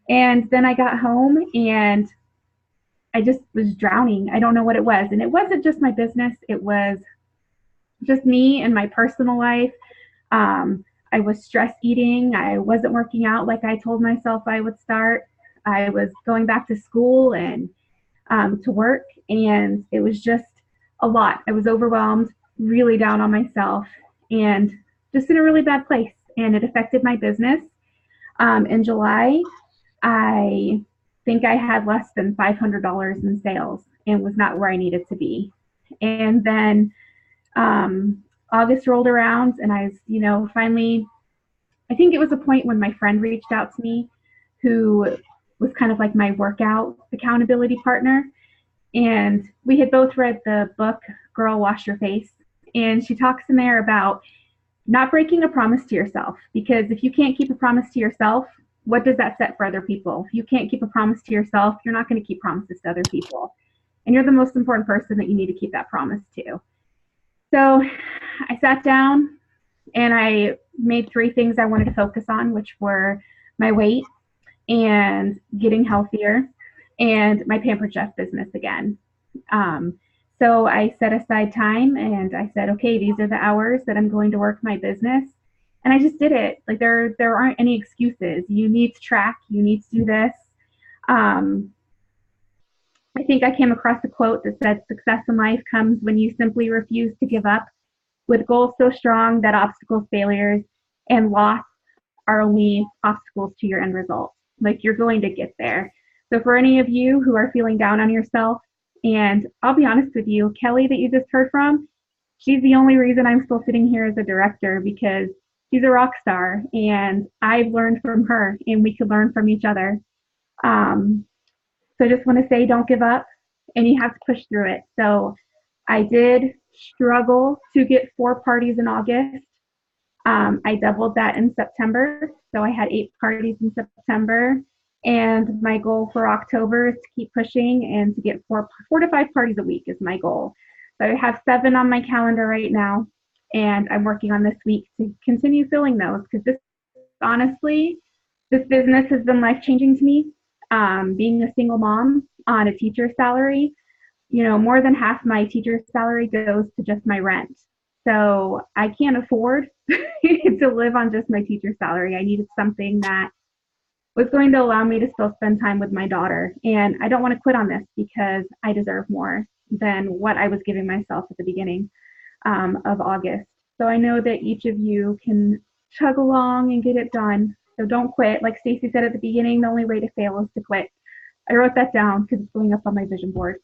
And then I got home, and I just was drowning. I don't know what it was. And it wasn't just my business. It was just me and my personal life. I was stress eating. I wasn't working out like I told myself I would start. I was going back to school and to work, and it was just a lot. I was overwhelmed, really down on myself, and just in a really bad place, and it affected my business. In July, I think I had less than $500 in sales and was not where I needed to be. And then August rolled around, and I was, finally, I think it was a point when my friend reached out to me, who was kind of like my workout accountability partner. And we had both read the book, Girl, Wash Your Face. And she talks in there about not breaking a promise to yourself, because if you can't keep a promise to yourself, what does that set for other people? If you can't keep a promise to yourself, you're not going to keep promises to other people. And you're the most important person that you need to keep that promise to. So I sat down and I made 3 things I wanted to focus on, which were my weight and getting healthier and my Pampered Chef business again. So I set aside time and I said, okay, these are the hours that I'm going to work my business. And I just did it. Like there aren't any excuses. You need to track, you need to do this. I think I came across a quote that said, success in life comes when you simply refuse to give up, with goals so strong that obstacles, failures, and loss are only obstacles to your end result. Like you're going to get there. So for any of you who are feeling down on yourself, and I'll be honest with you, Kelly that you just heard from, she's the only reason I'm still sitting here as a director, because she's a rock star and I've learned from her and we could learn from each other. So I just want to say, don't give up, and you have to push through it. So I did struggle to get 4 parties in August. I doubled that in September. So I had 8 parties in September. And my goal for October is to keep pushing and to get 4 to 5 parties a week is my goal. So I have 7 on my calendar right now, and I'm working on this week to continue filling those, because honestly, this business has been life-changing to me. Being a single mom on a teacher's salary, more than half my teacher's salary goes to just my rent. So I can't afford to live on just my teacher's salary. I needed something that was going to allow me to still spend time with my daughter. And I don't want to quit on this because I deserve more. than what I was giving myself at the beginning of August. So I know that each of you can chug along and get it done. So don't quit. Like Stacy said at the beginning, the only way to fail is to quit. I wrote that down because it's going up on my vision board.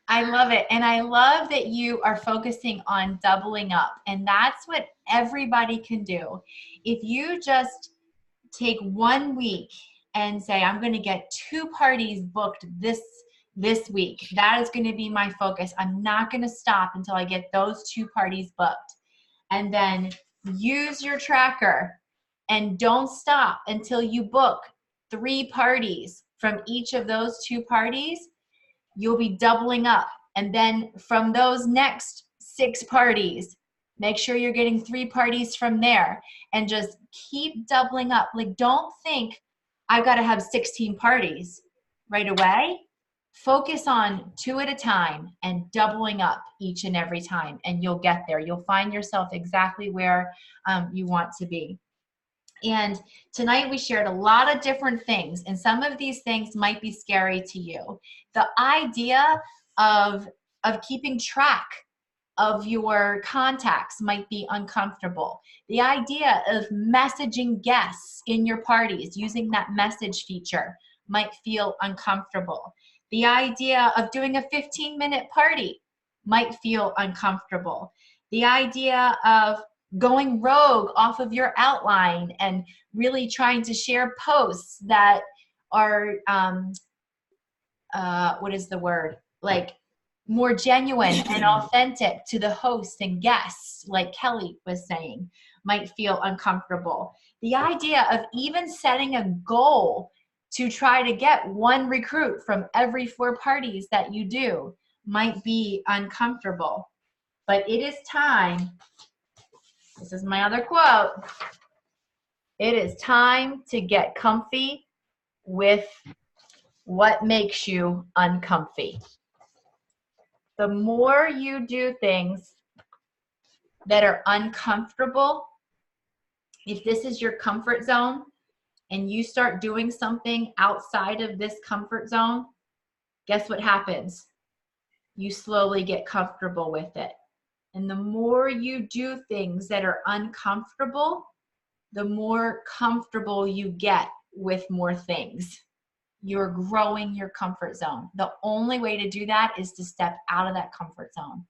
I love it. And I love that you are focusing on doubling up. And that's what everybody can do. If you just take 1 week and say, I'm going to get 2 parties booked this week. That is going to be my focus. I'm not going to stop until I get those 2 parties booked. And then use your tracker and don't stop until you book 3 parties from each of those 2 parties. You'll be doubling up. And then from those next 6 parties, make sure you're getting 3 parties from there and just keep doubling up. Like, don't think I've got to have 16 parties right away. Focus on 2 at a time and doubling up each and every time, and you'll get there. You'll find yourself exactly where you want to be. And tonight we shared a lot of different things, and some of these things might be scary to you. The idea of keeping track of your contacts might be uncomfortable. The idea of messaging guests in your parties using that message feature might feel uncomfortable. The idea of doing a 15-minute party might feel uncomfortable. The idea of going rogue off of your outline and really trying to share posts that are, what is the word? Like more genuine and authentic to the host and guests, like Kelly was saying, might feel uncomfortable. The idea of even setting a goal to try to get 1 recruit from every 4 parties that you do might be uncomfortable. But it is time. This is my other quote. It is time to get comfy with what makes you uncomfy. The more you do things that are uncomfortable, if this is your comfort zone and you start doing something outside of this comfort zone, guess what happens? You slowly get comfortable with it. And the more you do things that are uncomfortable, the more comfortable you get with more things. You're growing your comfort zone. The only way to do that is to step out of that comfort zone.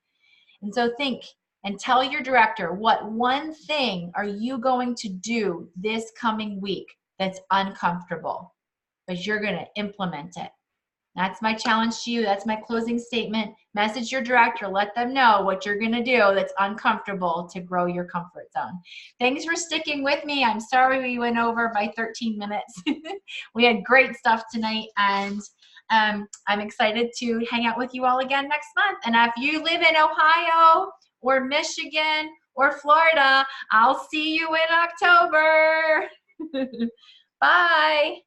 And so think and tell your director, what 1 thing are you going to do this coming week that's uncomfortable? But you're going to implement it. That's my challenge to you. That's my closing statement. Message your director. Let them know what you're going to do that's uncomfortable to grow your comfort zone. Thanks for sticking with me. I'm sorry we went over by 13 minutes. We had great stuff tonight, and I'm excited to hang out with you all again next month. And if you live in Ohio or Michigan or Florida, I'll see you in October. Bye.